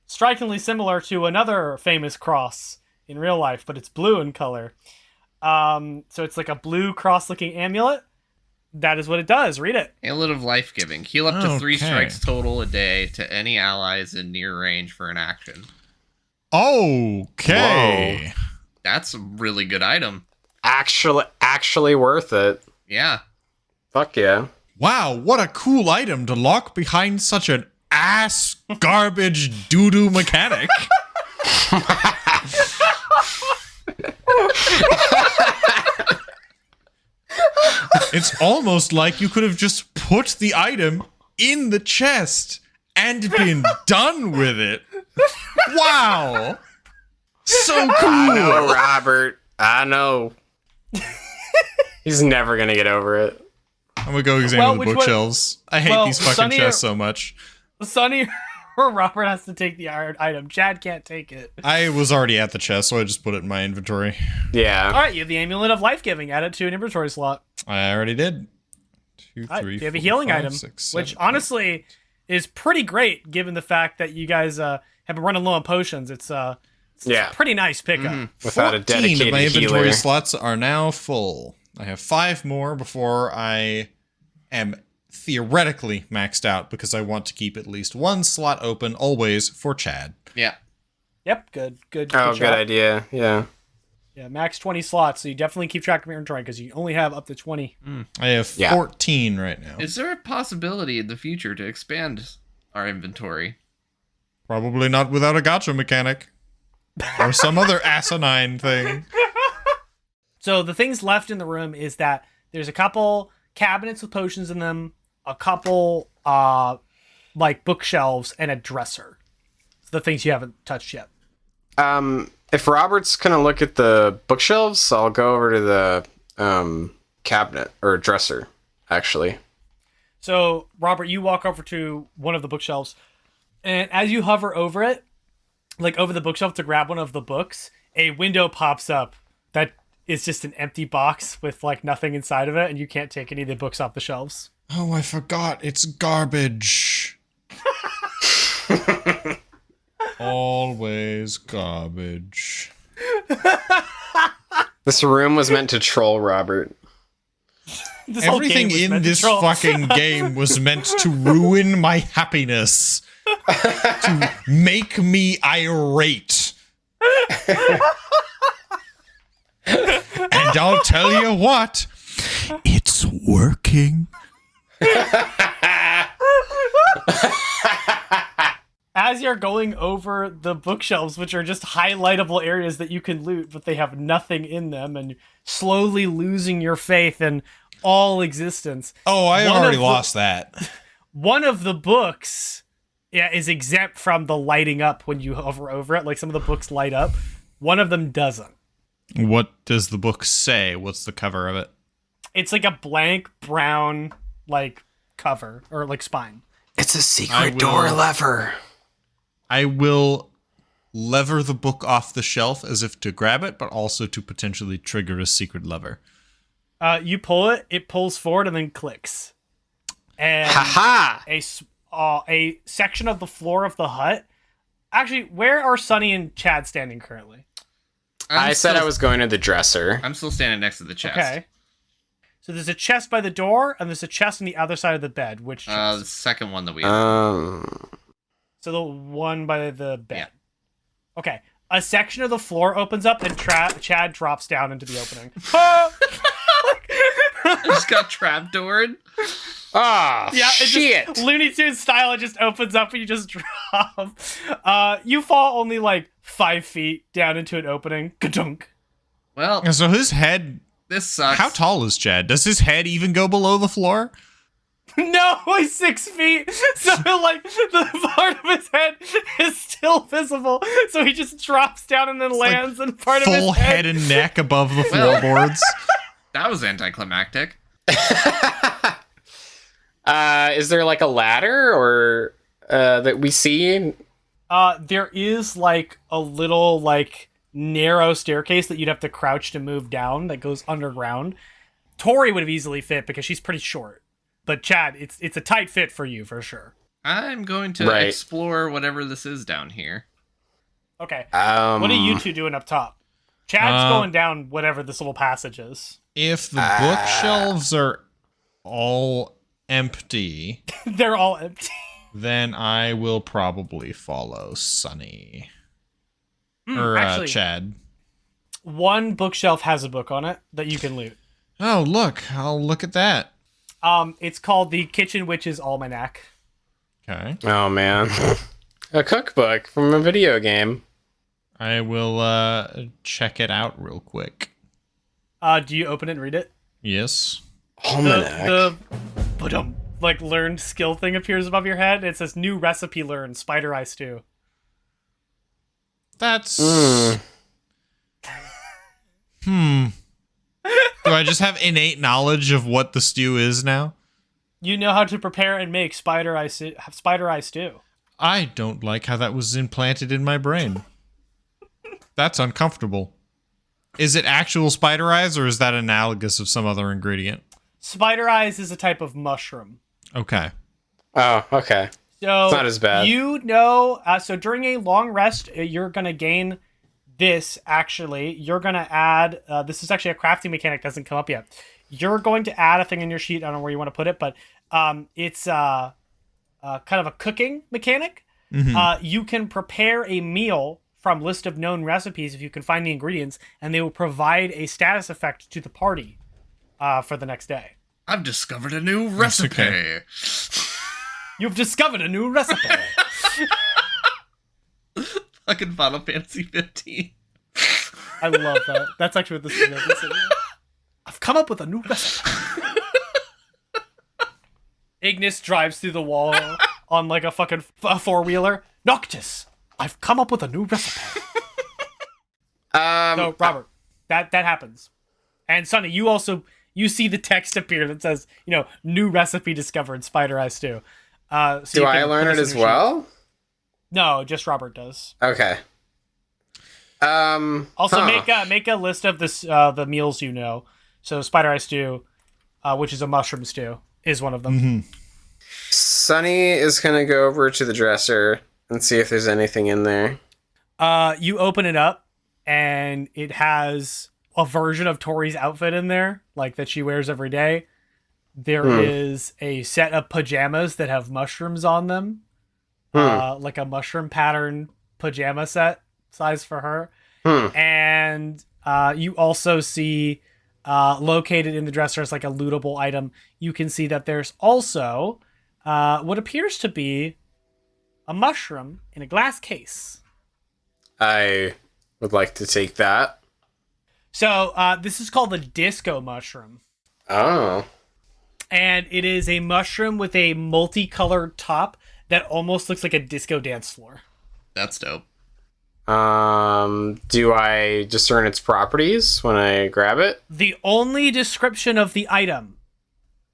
strikingly similar to another famous cross in real life, but it's blue in color. So it's like a blue cross-looking amulet. That is what it does. Read it. Amulet of Life Giving. Heal up to 3 strikes total a day to any allies in near range for an action. Okay. Whoa. That's a really good item. Actually worth it. Yeah. Fuck yeah. Wow, what a cool item to lock behind such an ass garbage doo-doo mechanic. It's almost like you could have just put the item in the chest and been done with it. Wow. So cool. I know, Robert. I know. He's never gonna get over it. I'm gonna go examine the bookshelves. I hate these fucking Sonny chests so much. Sonny or Robert has to take the item. Chad can't take it. I was already at the chest, so I just put it in my inventory. Yeah. All right, you have the Amulet of Life Giving. Add it to an inventory slot. I already did. 2, All right, 3, you have a 4, healing 5, item, 6, which 7, honestly is pretty great given the fact that you guys have been running low on potions. It's a pretty nice pickup. Without a 14 dedicated of my inventory healer. slots are now full. I have 5 more before I am theoretically maxed out because I want to keep at least 1 slot open always for Chad. Yeah. Yep, good. Oh, shot. good idea. Yeah. Yeah, max 20 slots, so you definitely keep track of your inventory because you only have up to 20. I have 14 right now. Is there a possibility in the future to expand our inventory? Probably not without a gacha mechanic. Or some other asinine thing. So the things left in the room is that there's a couple cabinets with potions in them, a couple like bookshelves, and a dresser. It's the things you haven't touched yet. If Robert's gonna look at the bookshelves, I'll go over to the cabinet or dresser, actually. So, Robert, you walk over to one of the bookshelves, and as you hover over it, like over the bookshelf to grab one of the books, a window pops up that is just an empty box with like nothing inside of it, and you can't take any of the books off the shelves. Oh, I forgot. It's garbage. Always garbage. This room was meant to troll Robert. Everything in this fucking game was meant to ruin my happiness. To make me irate. And I'll tell you what, it's working. As you're going over the bookshelves, which are just highlightable areas that you can loot, but they have nothing in them, and slowly losing your faith in all existence. Oh, I already lost that. One of the books is exempt from the lighting up when you hover over it. Like some of the books light up. One of them doesn't. What does the book say? What's the cover of it? It's like a blank brown like cover or like spine. It's a secret door lever. I will lever the book off the shelf as if to grab it, but also to potentially trigger a secret lever. You pull it, it pulls forward and then clicks. And a section of the floor of the hut. Actually, where are Sonny and Chad standing currently? I said I was going to the dresser. I'm still standing next to the chest. Okay. So there's a chest by the door, and there's a chest on the other side of the bed. Which chest? The second one that we have. So the one by the bed. Yeah. Okay. A section of the floor opens up, and Chad drops down into the opening. Just got trapdoored. Ah, yeah, shit. Just, Looney Tunes style, it just opens up and you just drop. You fall only like 5 feet down into an opening. Ka-dunk. Well, So his head... This sucks. How tall is Chad? Does his head even go below the floor? No, he's 6 feet. So like the part of his head is still visible. So he just drops down and then lands in part of his Full head and neck above the floorboards. That was anticlimactic. Is there like a ladder or that we see? There is like a little like narrow staircase that you'd have to crouch to move down that goes underground. Tori would have easily fit because she's pretty short. But Chad, it's a tight fit for you for sure. I'm going to explore whatever this is down here. Okay. What are you two doing up top? Chad's going down whatever this little passage is. If the bookshelves are all empty, they're all empty. Then I will probably follow Sonny. Actually, Chad. One bookshelf has a book on it that you can loot. Oh, look. I'll look at that. It's called the Kitchen Witch's Almanac. Okay. Oh, man. A cookbook from a video game. I will check it out real quick. Do you open it and read it? Yes. Almanac. The like learned skill thing appears above your head. It says new recipe learned, spider eye stew. That's... Do I just have innate knowledge of what the stew is now? You know how to prepare and make spider eye stew. I don't like how that was implanted in my brain. That's uncomfortable. Is it actual spider eyes, or is that analogous of some other ingredient? Spider eyes is a type of mushroom. Okay. Oh, okay. So it's not as bad. You know, so during a long rest, you're going to gain this, actually. You're going to add, this is actually a crafting mechanic, doesn't come up yet. You're going to add a thing in your sheet, I don't know where you want to put it, but it's kind of a cooking mechanic. Mm-hmm. You can prepare a meal from list of known recipes if you can find the ingredients, and they will provide a status effect to the party for the next day. I've discovered a new recipe. Okay. You've discovered a new recipe. Fucking Final Fantasy 15. I love that. That's actually what this is. I've come up with a new recipe. Ignis drives through the wall on like a fucking four-wheeler. Noctis, I've come up with a new recipe. So, Robert, that happens. And Sonny, you see the text appear that says, new recipe discovered, spider eye stew. So do I learn it as well? No, just Robert does. Okay. Also, make a list of this the meals you know. So spider eye stew, which is a mushroom stew, is one of them. Mm-hmm. Sonny is gonna go over to the dresser and see if there's anything in there. You open it up, and it has a version of Tori's outfit in there, like that she wears every day. There is a set of pajamas that have mushrooms on them. Like a mushroom pattern pajama set size for her. And you also see located in the dresser as like a lootable item. You can see that there's also what appears to be a mushroom in a glass case. I would like to take that. So this is called the disco mushroom. Oh. And it is a mushroom with a multicolored top that almost looks like a disco dance floor. That's dope. Do I discern its properties when I grab it? The only description of the item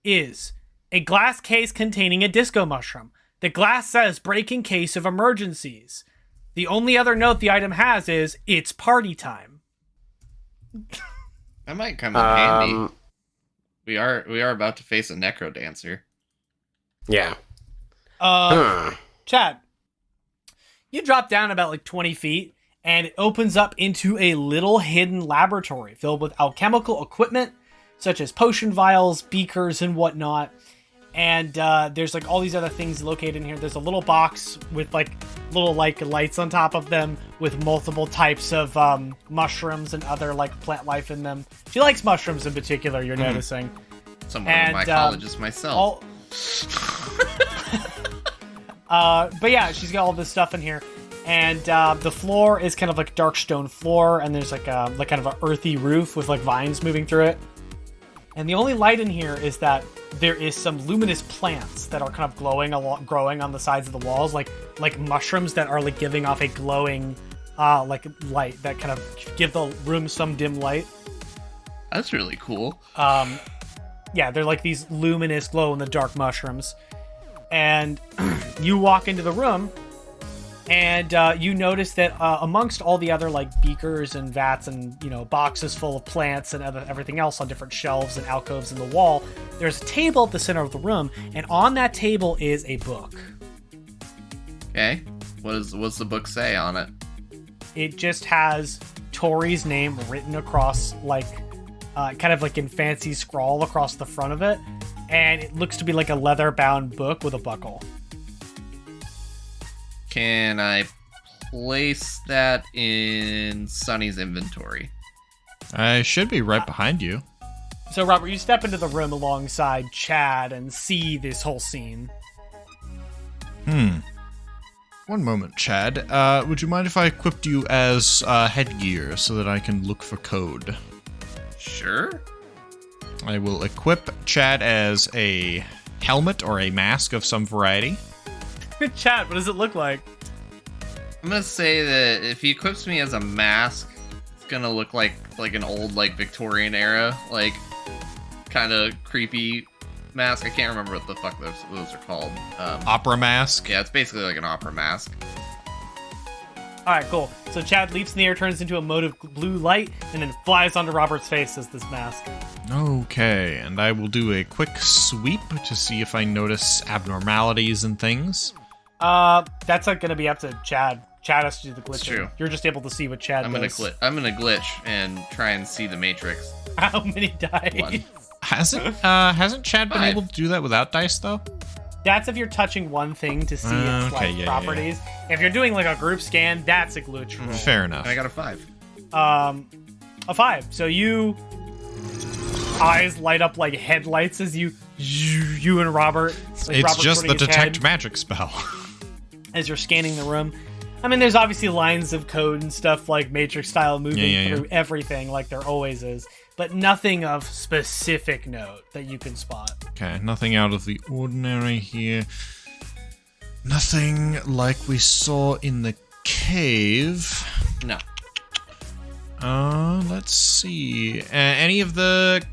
is a glass case containing a disco mushroom. The glass says break in case of emergencies. The only other note the item has is it's party time. That might come in handy. We are about to face a necro dancer. Yeah. Chad, you drop down about like 20 feet, and it opens up into a little hidden laboratory filled with alchemical equipment, such as potion vials, beakers, and whatnot. And there's like all these other things located in here. There's a little box with like little like lights on top of them with multiple types of mushrooms and other like plant life in them. She likes mushrooms in particular, you're noticing. Someone of my colleges myself. But yeah, she's got all this stuff in here. And the floor is kind of like dark stone floor, and there's like kind of an earthy roof with like vines moving through it. And the only light in here is that there is some luminous plants that are kind of growing on the sides of the walls, like mushrooms that are like giving off a glowing like light that kind of give the room some dim light. That's really cool. Yeah, they're like these luminous glow in the dark mushrooms. And you walk into the room, and you notice that amongst all the other like beakers and vats and boxes full of plants and everything else on different shelves and alcoves in the wall, there's a table at the center of the room, and on that table is a book. Okay, what's the book say on it? It just has Tori's name written across like kind of like in fancy scrawl across the front of it, and it looks to be like a leather-bound book with a buckle. Can I place that in Sonny's inventory? I should be right behind you. So, Robert, you step into the room alongside Chad and see this whole scene. One moment, Chad. Would you mind if I equipped you as headgear so that I can look for code? Sure. I will equip Chad as a helmet or a mask of some variety. Chad, what does it look like? I'm gonna say that if he equips me as a mask, it's gonna look like an old like Victorian era, like kind of creepy mask. I can't remember what the fuck those are called. Opera mask? Yeah, it's basically like an opera mask. Alright, cool. So Chad leaps in the air, turns into a mote of blue light, and then flies onto Robert's face as this mask. Okay, and I will do a quick sweep to see if I notice abnormalities and things. That's like gonna be up to Chad. Chad has to do the glitching. True. You're just able to see what Chad I'm does. gonna glitch and try and see the Matrix. How many dice? One. Hasn't Chad been 5. able to do that without dice though? That's if you're touching one thing to see its Okay, like yeah, properties. If you're doing like a group scan, that's a glitch roll. Fair enough. I got a 5. A 5. So you eyes light up like headlights as you and Robert. Like It's Robert's just the turning his detect head magic spell. as you're scanning the room. I mean, there's obviously lines of code and stuff like Matrix style moving through everything, like there always is, but nothing of specific note that you can spot. Okay, nothing out of the ordinary here. Nothing like we saw in the cave. No. Let's see. Any of the...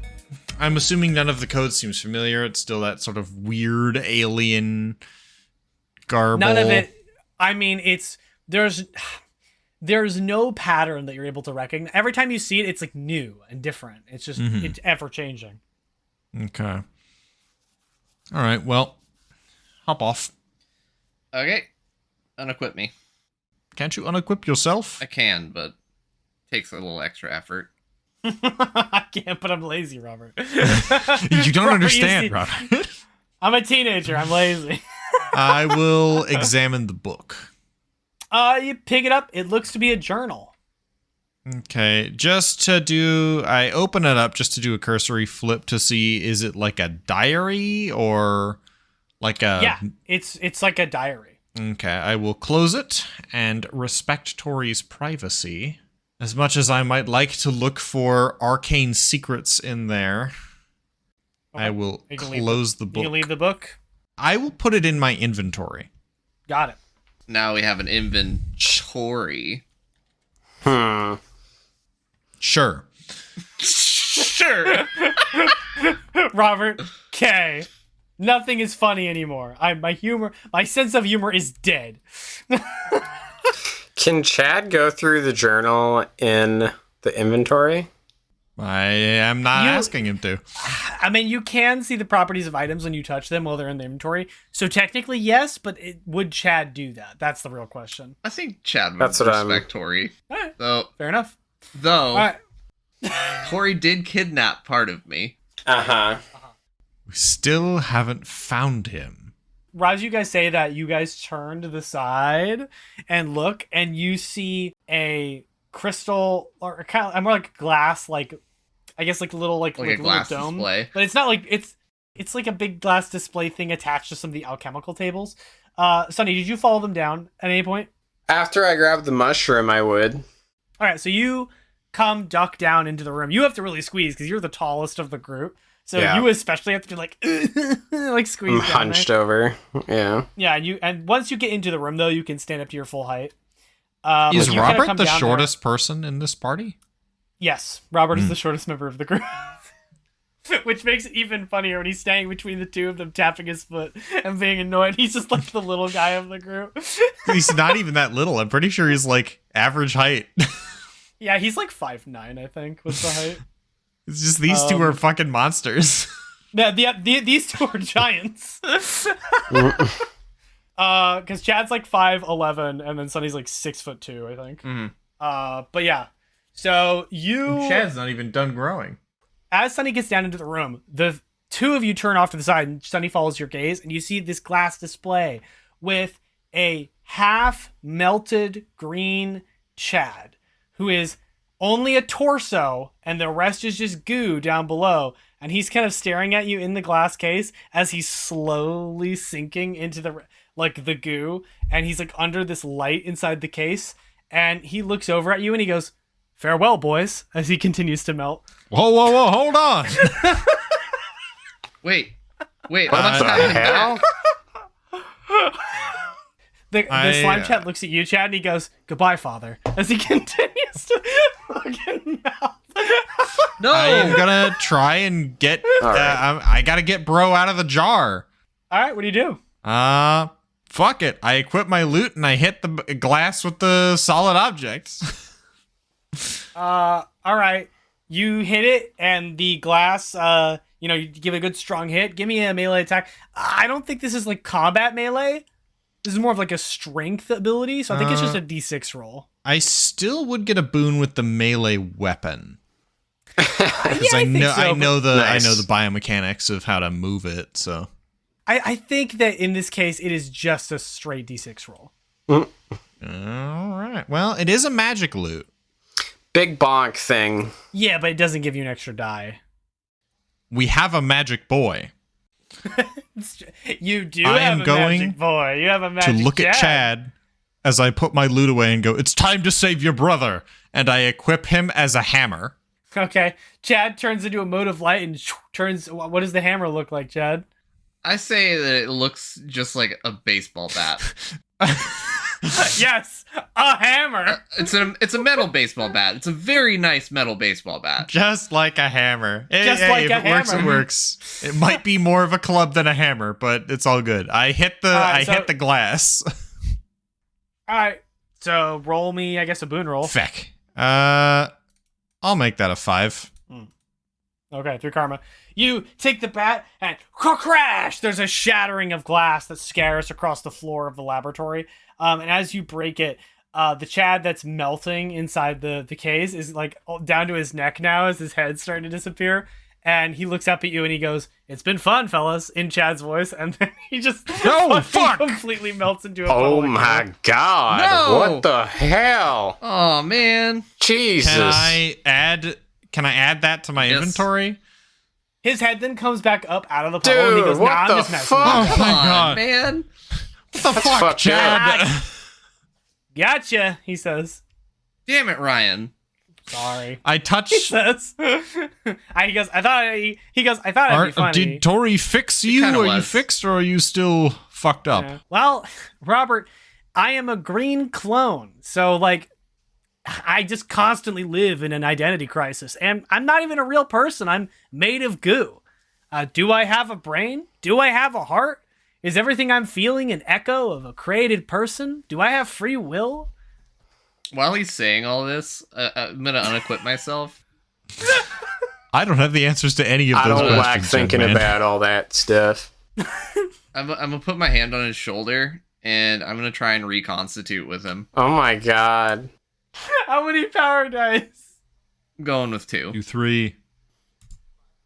I'm assuming none of the code seems familiar. It's still that sort of weird alien garble. None of it. I mean, there's no pattern that you're able to recognize. Every time you see it, it's like new and different. It's just it's ever changing. Okay. All right, well, hop off. Okay. Unequip me. Can't you unequip yourself? I can, but it takes a little extra effort. I can't, but I'm lazy, Robert. You don't Robert, understand, Robert. I'm a teenager. I'm lazy. I will examine the book. You pick it up. It looks to be a journal. Okay, I open it up just to do a cursory flip to see, is it like a diary or like a... Yeah, it's like a diary. Okay, I will close it and respect Tori's privacy. As much as I might like to look for arcane secrets in there, Okay. I will You can close the book. You can leave the book. I will put it in my inventory. Got it. Now we have an inventory. Sure. Sure. Robert K. Nothing is funny anymore. My sense of humor is dead. Can Chad go through the journal in the inventory? I am not asking him to. I mean, you can see the properties of items when you touch them while they're in the inventory. So technically, yes, but would Chad do that? That's the real question. I think Chad would That's what respect Tori. All right, Though, fair enough. though All right. Tori did kidnap part of me. Uh-huh. We still haven't found him. As you guys say that, you guys turn to the side and look, and you see a crystal, or kind of more like glass, like I guess like little like Like a glass little dome. display. But it's not like it's like a big glass display thing attached to some of the alchemical tables. Sonny, did you follow them down at any point? After I grab the mushroom, I would. All right, so you come duck down into the room. You have to really squeeze because you're the tallest of the group. So Yeah. you especially have to be like, like squeeze I'm down hunched there. over. Yeah. Yeah, and once you get into the room though, you can stand up to your full height. Is you kinda Robert come the down there. shortest person in this party? Yes, Robert is the shortest member of the group. Which makes it even funnier when he's standing between the two of them, tapping his foot and being annoyed. He's just like the little guy of the group. He's not even that little. I'm pretty sure he's like average height. Yeah, he's like 5'9", I think, was the height. It's just these two are fucking monsters. Yeah, these two are giants. Because Chad's like 5'11", and then Sonny's like 6'2", I think. Mhm. But yeah, so Chad's not even done growing. as Sonny gets down into the room, the two of you turn off to the side, and Sonny follows your gaze, and you see this glass display with a half melted green Chad, who is only a torso, and the rest is just goo down below. And he's kind of staring at you in the glass case as he's slowly sinking into the goo, and he's like under this light inside the case, and he looks over at you and he goes, "Farewell, boys," as he continues to melt. Whoa, hold on. Wait, what's What the happening hell? back? The slime chat looks at you, Chad, and he goes, "Goodbye, father," as he continues to fucking melt. No! I'm gonna try and get. right. I gotta get bro out of the jar. All right, what do you do? Fuck it. I equip my loot and I hit the glass with the solid objects. All right, you hit it, and the glass, you give a good strong hit. Give me a melee attack. I don't think this is like combat melee. This is more of like a strength ability, so I think it's just a d6 roll. I still would get a boon with the melee weapon. Because I think so, I know Nice. the biomechanics of how to move it. So I think that in this case, it is just a straight d6 roll. all right. Well, it is a magic loot. Big bonk thing. Yeah, but it doesn't give you an extra die. We have a magic boy You do I have am a going magic boy. You have a to magic look at Chad as I put my loot away and go, "It's time to save your brother," and I equip him as a hammer. Okay, Chad turns into a mode of light and turns. What does the hammer look like, Chad? I say that it looks just like a baseball bat. Yes, a hammer. It's a metal baseball bat. It's a very nice metal baseball bat. Just like a hammer. Just Hey, like if a it works, it hammer. works. It might be more of a club than a hammer, but it's all good. I hit the hit the glass. All right, so roll me, I guess, a boon roll. Feck. I'll make that a 5. Okay, through karma. You take the bat and crash! There's a shattering of glass that scatters across the floor of the laboratory. And as you break it, the Chad that's melting inside the case is like down to his neck now as his head's starting to disappear. And he looks up at you and he goes, "It's been fun, fellas," in Chad's voice. And then he just completely melts into a puddle Oh of my goo. god. No! What the hell? Oh man. Jesus. Can I add that to my Yes. inventory? His head then comes back up out of the puddle and he Dude, goes, what "Nah, I'm the just messing fuck? with you." Oh my Come on, God. man. What the fuck, fucked Chad? up. "Gotcha," he says. Damn it, Ryan. Sorry. I touch. He says. He goes, I thought it'd be funny. Did Tori fix you? kinda Are you was. fixed or are you still fucked up? Yeah. Well, Robert, I am a green clone, so like I just constantly live in an identity crisis, and I'm not even a real person. I'm made of goo. Do I have a brain? Do I have a heart? Is everything I'm feeling an echo of a created person? Do I have free will? While he's saying all this, I'm gonna unequip myself. I don't have the answers to any of I those don't questions. like thinking young man. about all that stuff. I'm gonna put my hand on his shoulder, and I'm gonna try and reconstitute with him. Oh my god. How many power dice? I'm going with 2. 2, 3.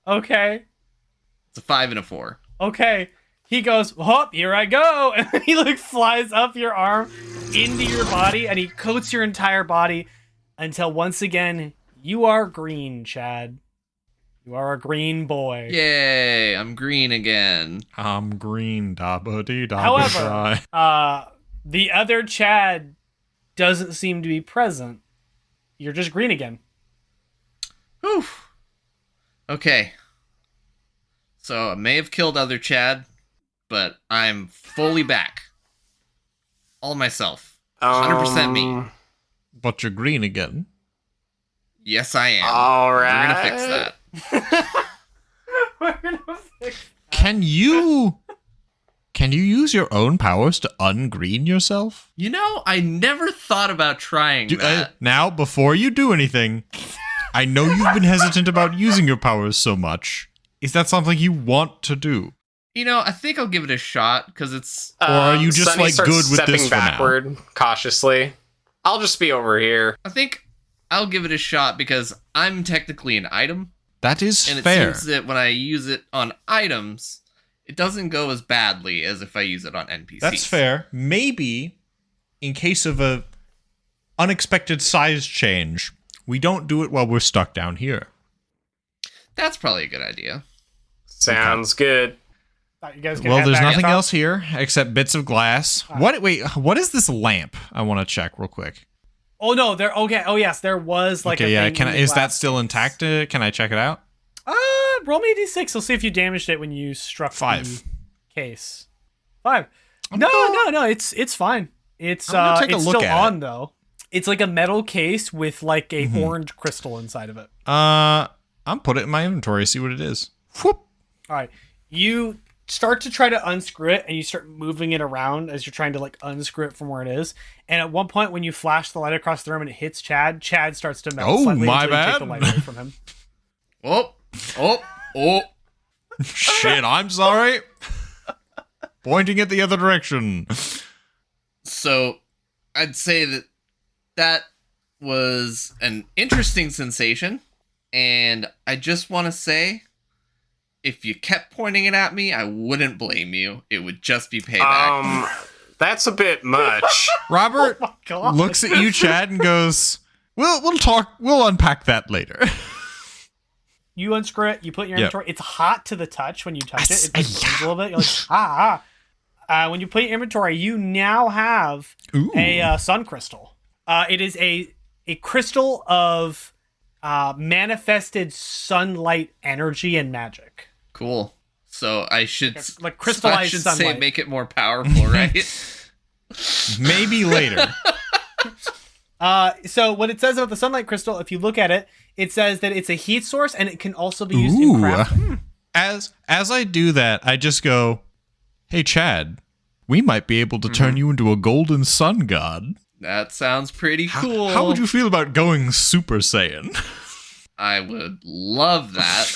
Okay. It's a 5 and a 4. Okay. He goes, "Hop, here I go," and he like flies up your arm into your body, and he coats your entire body until once again you are green, Chad. You are a green boy. Yay! I'm green again. I'm green. However, the other Chad doesn't seem to be present. You're just green again. Whew. Okay. So I may have killed other Chad, but I'm fully back. All myself. 100% me. But you're green again. Yes, I am. All right. We're gonna fix that. We're gonna fix. Can you use your own powers to ungreen yourself? You know, I never thought about trying that. Now, before you do anything, I know you've been hesitant about using your powers so much. Is that something you want to do? You know, I think I'll give it a shot, because it's... Or are you just, Sonny like, starts good with stepping this for now? backward cautiously. I'll just be over here. I think I'll give it a shot, because I'm technically an item. That is And it fair. seems that when I use it on items, it doesn't go as badly as if I use it on NPCs. That's fair. Maybe, in case of a unexpected size change, we don't do it while we're stuck down here. That's probably a good idea. Sounds good. Thought you guys could Well, head there's back nothing up. else here except bits of glass. Wait, what is this lamp? I want to check real quick. Oh no, there. Okay. Oh yes, there was like. Okay, a yeah. thing in the Is that glass still case. intact? Can I check it out? Roll me a d6. We'll see if you damaged it when you struck 5. the case. 5. No. It's fine. It's I'm gonna take a it's look still at on though. It's like a metal case with like a orange crystal inside of it. I'm put it in my inventory. See what it is. Whoop. All right. You start to try to unscrew it, and you start moving it around as you're trying to like unscrew it from where it is. And at one point, when you flash the light across the room and it hits Chad, Chad starts to melt Oh, slightly my until you take bad. the light away from him. Oh. Shit, I'm sorry. Pointing at the other direction. So, I'd say that was an interesting sensation. And I just want to say, if you kept pointing it at me, I wouldn't blame you. It would just be payback. That's a bit much. Robert Oh my God. looks at you, Chad, and goes, "We'll talk. We'll unpack that later." You unscrew it, you put it in your Yep. inventory. It's hot to the touch when you touch it. It just Yeah. burns a little bit. You're like, when you put it in your inventory, you now have Ooh. a sun crystal. It is a crystal of manifested sunlight energy and magic. Cool. So I should... Like crystallized I should sunlight. say make it more powerful, right? Maybe later. So what it says about the sunlight crystal, if you look at it, it says that it's a heat source and it can also be used in crafting. As I do that, I just go, "Hey, Chad, we might be able to turn you into a golden sun god. That sounds pretty cool. How would you feel about going Super Saiyan?" I would love that.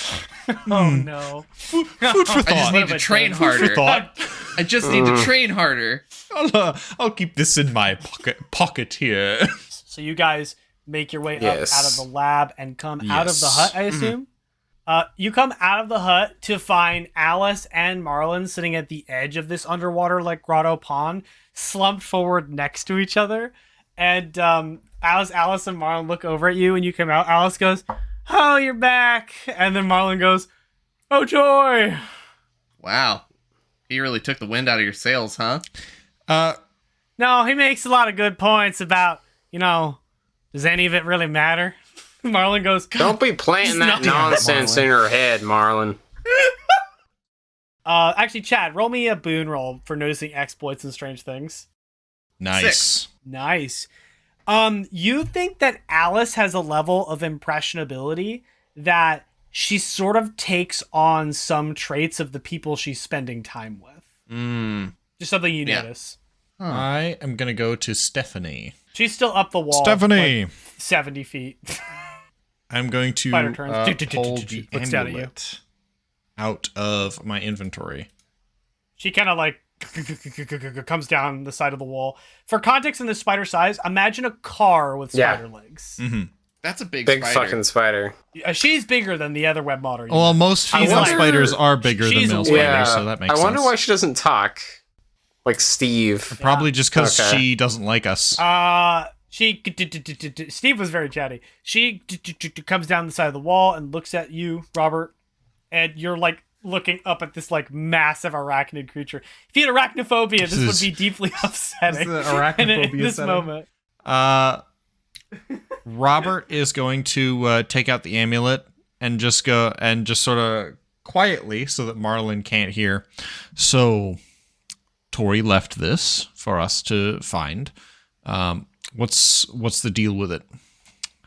Oh no. Food for I just thought. need to train harder. Thought. I just need to train harder. I'll keep this in my pocket here. So you guys make your way Yes. up out of the lab and come out of the Yes. hut, I assume? You come out of the hut to find Alice and Marlin sitting at the edge of this underwater like grotto pond, slumped forward next to each other. And as Alice and Marlin look over at you and you come out, Alice goes, "Oh, you're back." And then Marlin goes, "Oh, joy." Wow. He really took the wind out of your sails, huh? No, he makes a lot of good points about, does any of it really matter? Marlin goes, Don't be planting that Nothing. nonsense in her head, Marlin. actually, Chad, roll me a boon roll for noticing exploits and strange things. Nice. Nice. You think that Alice has a level of impressionability that she sort of takes on some traits of the people she's spending time with. Just something you Yeah. notice. I am gonna go to Stephanie. She's still up the wall. Stephanie, like 70 feet. I'm going to Spider turns. pull the Looks down at you. amulet out of my inventory. She kind of like comes down the side of the wall. For context in the spider size, imagine a car with Yeah. spider legs. That's a big Big spider. fucking spider. She's bigger than the other web model. Well, most I female wonder- spiders are bigger than she's male a- spiders, Yeah, so that makes I sense. wonder why she doesn't talk. Like Steve. Probably just because Okay. she doesn't like us. Steve was very chatty. She comes down the side of the wall and looks at you, Robert, and you're like looking up at this like massive arachnid creature. If you had arachnophobia, this would be deeply upsetting. This is the arachnophobia in this setting. moment. Robert is going to take out the amulet and just sort of quietly so that Marlin can't hear. So Tori left this for us to find. What's the deal with it?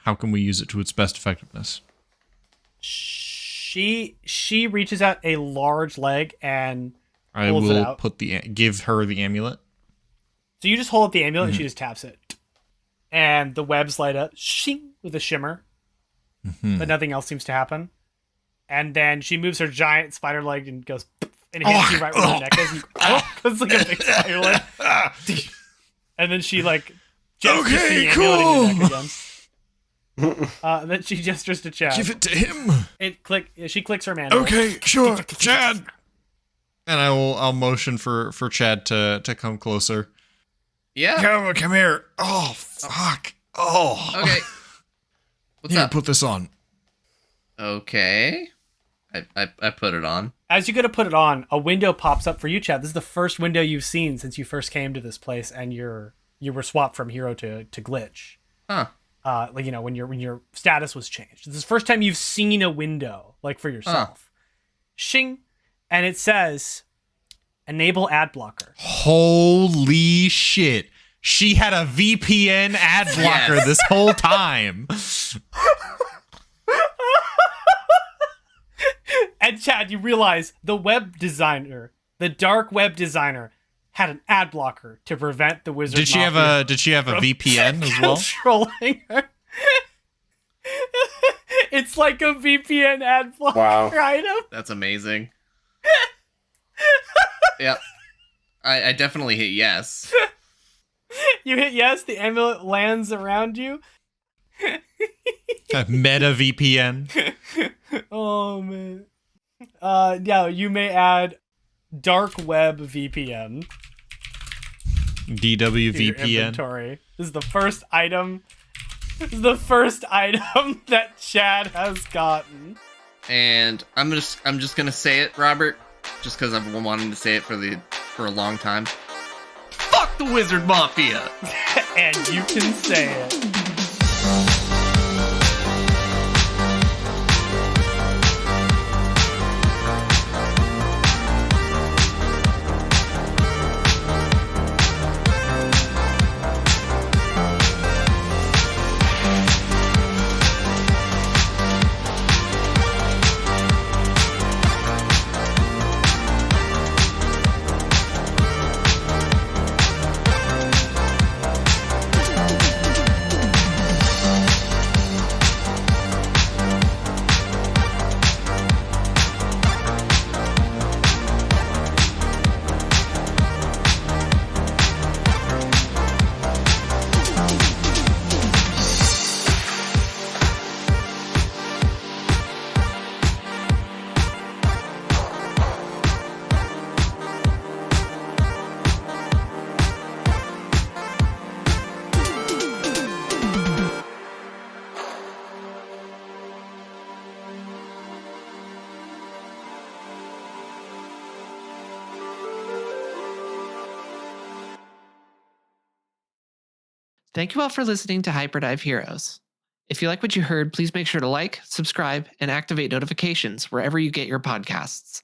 How can we use it to its best effectiveness? She reaches out a large leg and I pulls it will out. give her the amulet. So you just hold up the amulet and she just taps it. And the webs light up shing, with a shimmer. But nothing else seems to happen. And then she moves her giant spider leg and goes and hits you right where her neck is. And, it's like a big spider leg. And then she like gestures to the amulet in your neck again. Then she gestures to Chad. Give it to him. She clicks her mandible. Okay, sure, Chad. And I'll motion for Chad to come closer. Yeah. Come here. Oh, fuck. Oh. Okay. What's up? Put this on. Okay. I put it on. As you go to put it on, a window pops up for you, Chad. This is the first window you've seen since you first came to this place, and you were swapped from hero to glitch. Huh. Like, you know, when your status was changed. This is the first time you've seen a window, like, for yourself. Shing, and it says, enable ad blocker. Holy shit. She had a VPN ad blocker this whole time. And Chad, you realize the dark web designer, had an ad blocker to prevent the wizard. Did she have a VPN as well? Controlling her. It's like a VPN ad blocker item. That's amazing. Yep. I definitely hit yes. You hit yes, the amulet lands around you. A meta VPN. Oh man. Yeah, you may add dark web VPN. DWVPN. Inventory. This is the first item. That Chad has gotten. And I'm just gonna say it, Robert, just because I've been wanting to say it for a long time. Fuck the Wizard Mafia! And you can say it. Thank you all for listening to Hyperdive Heroes. If you like what you heard, please make sure to like, subscribe, and activate notifications wherever you get your podcasts.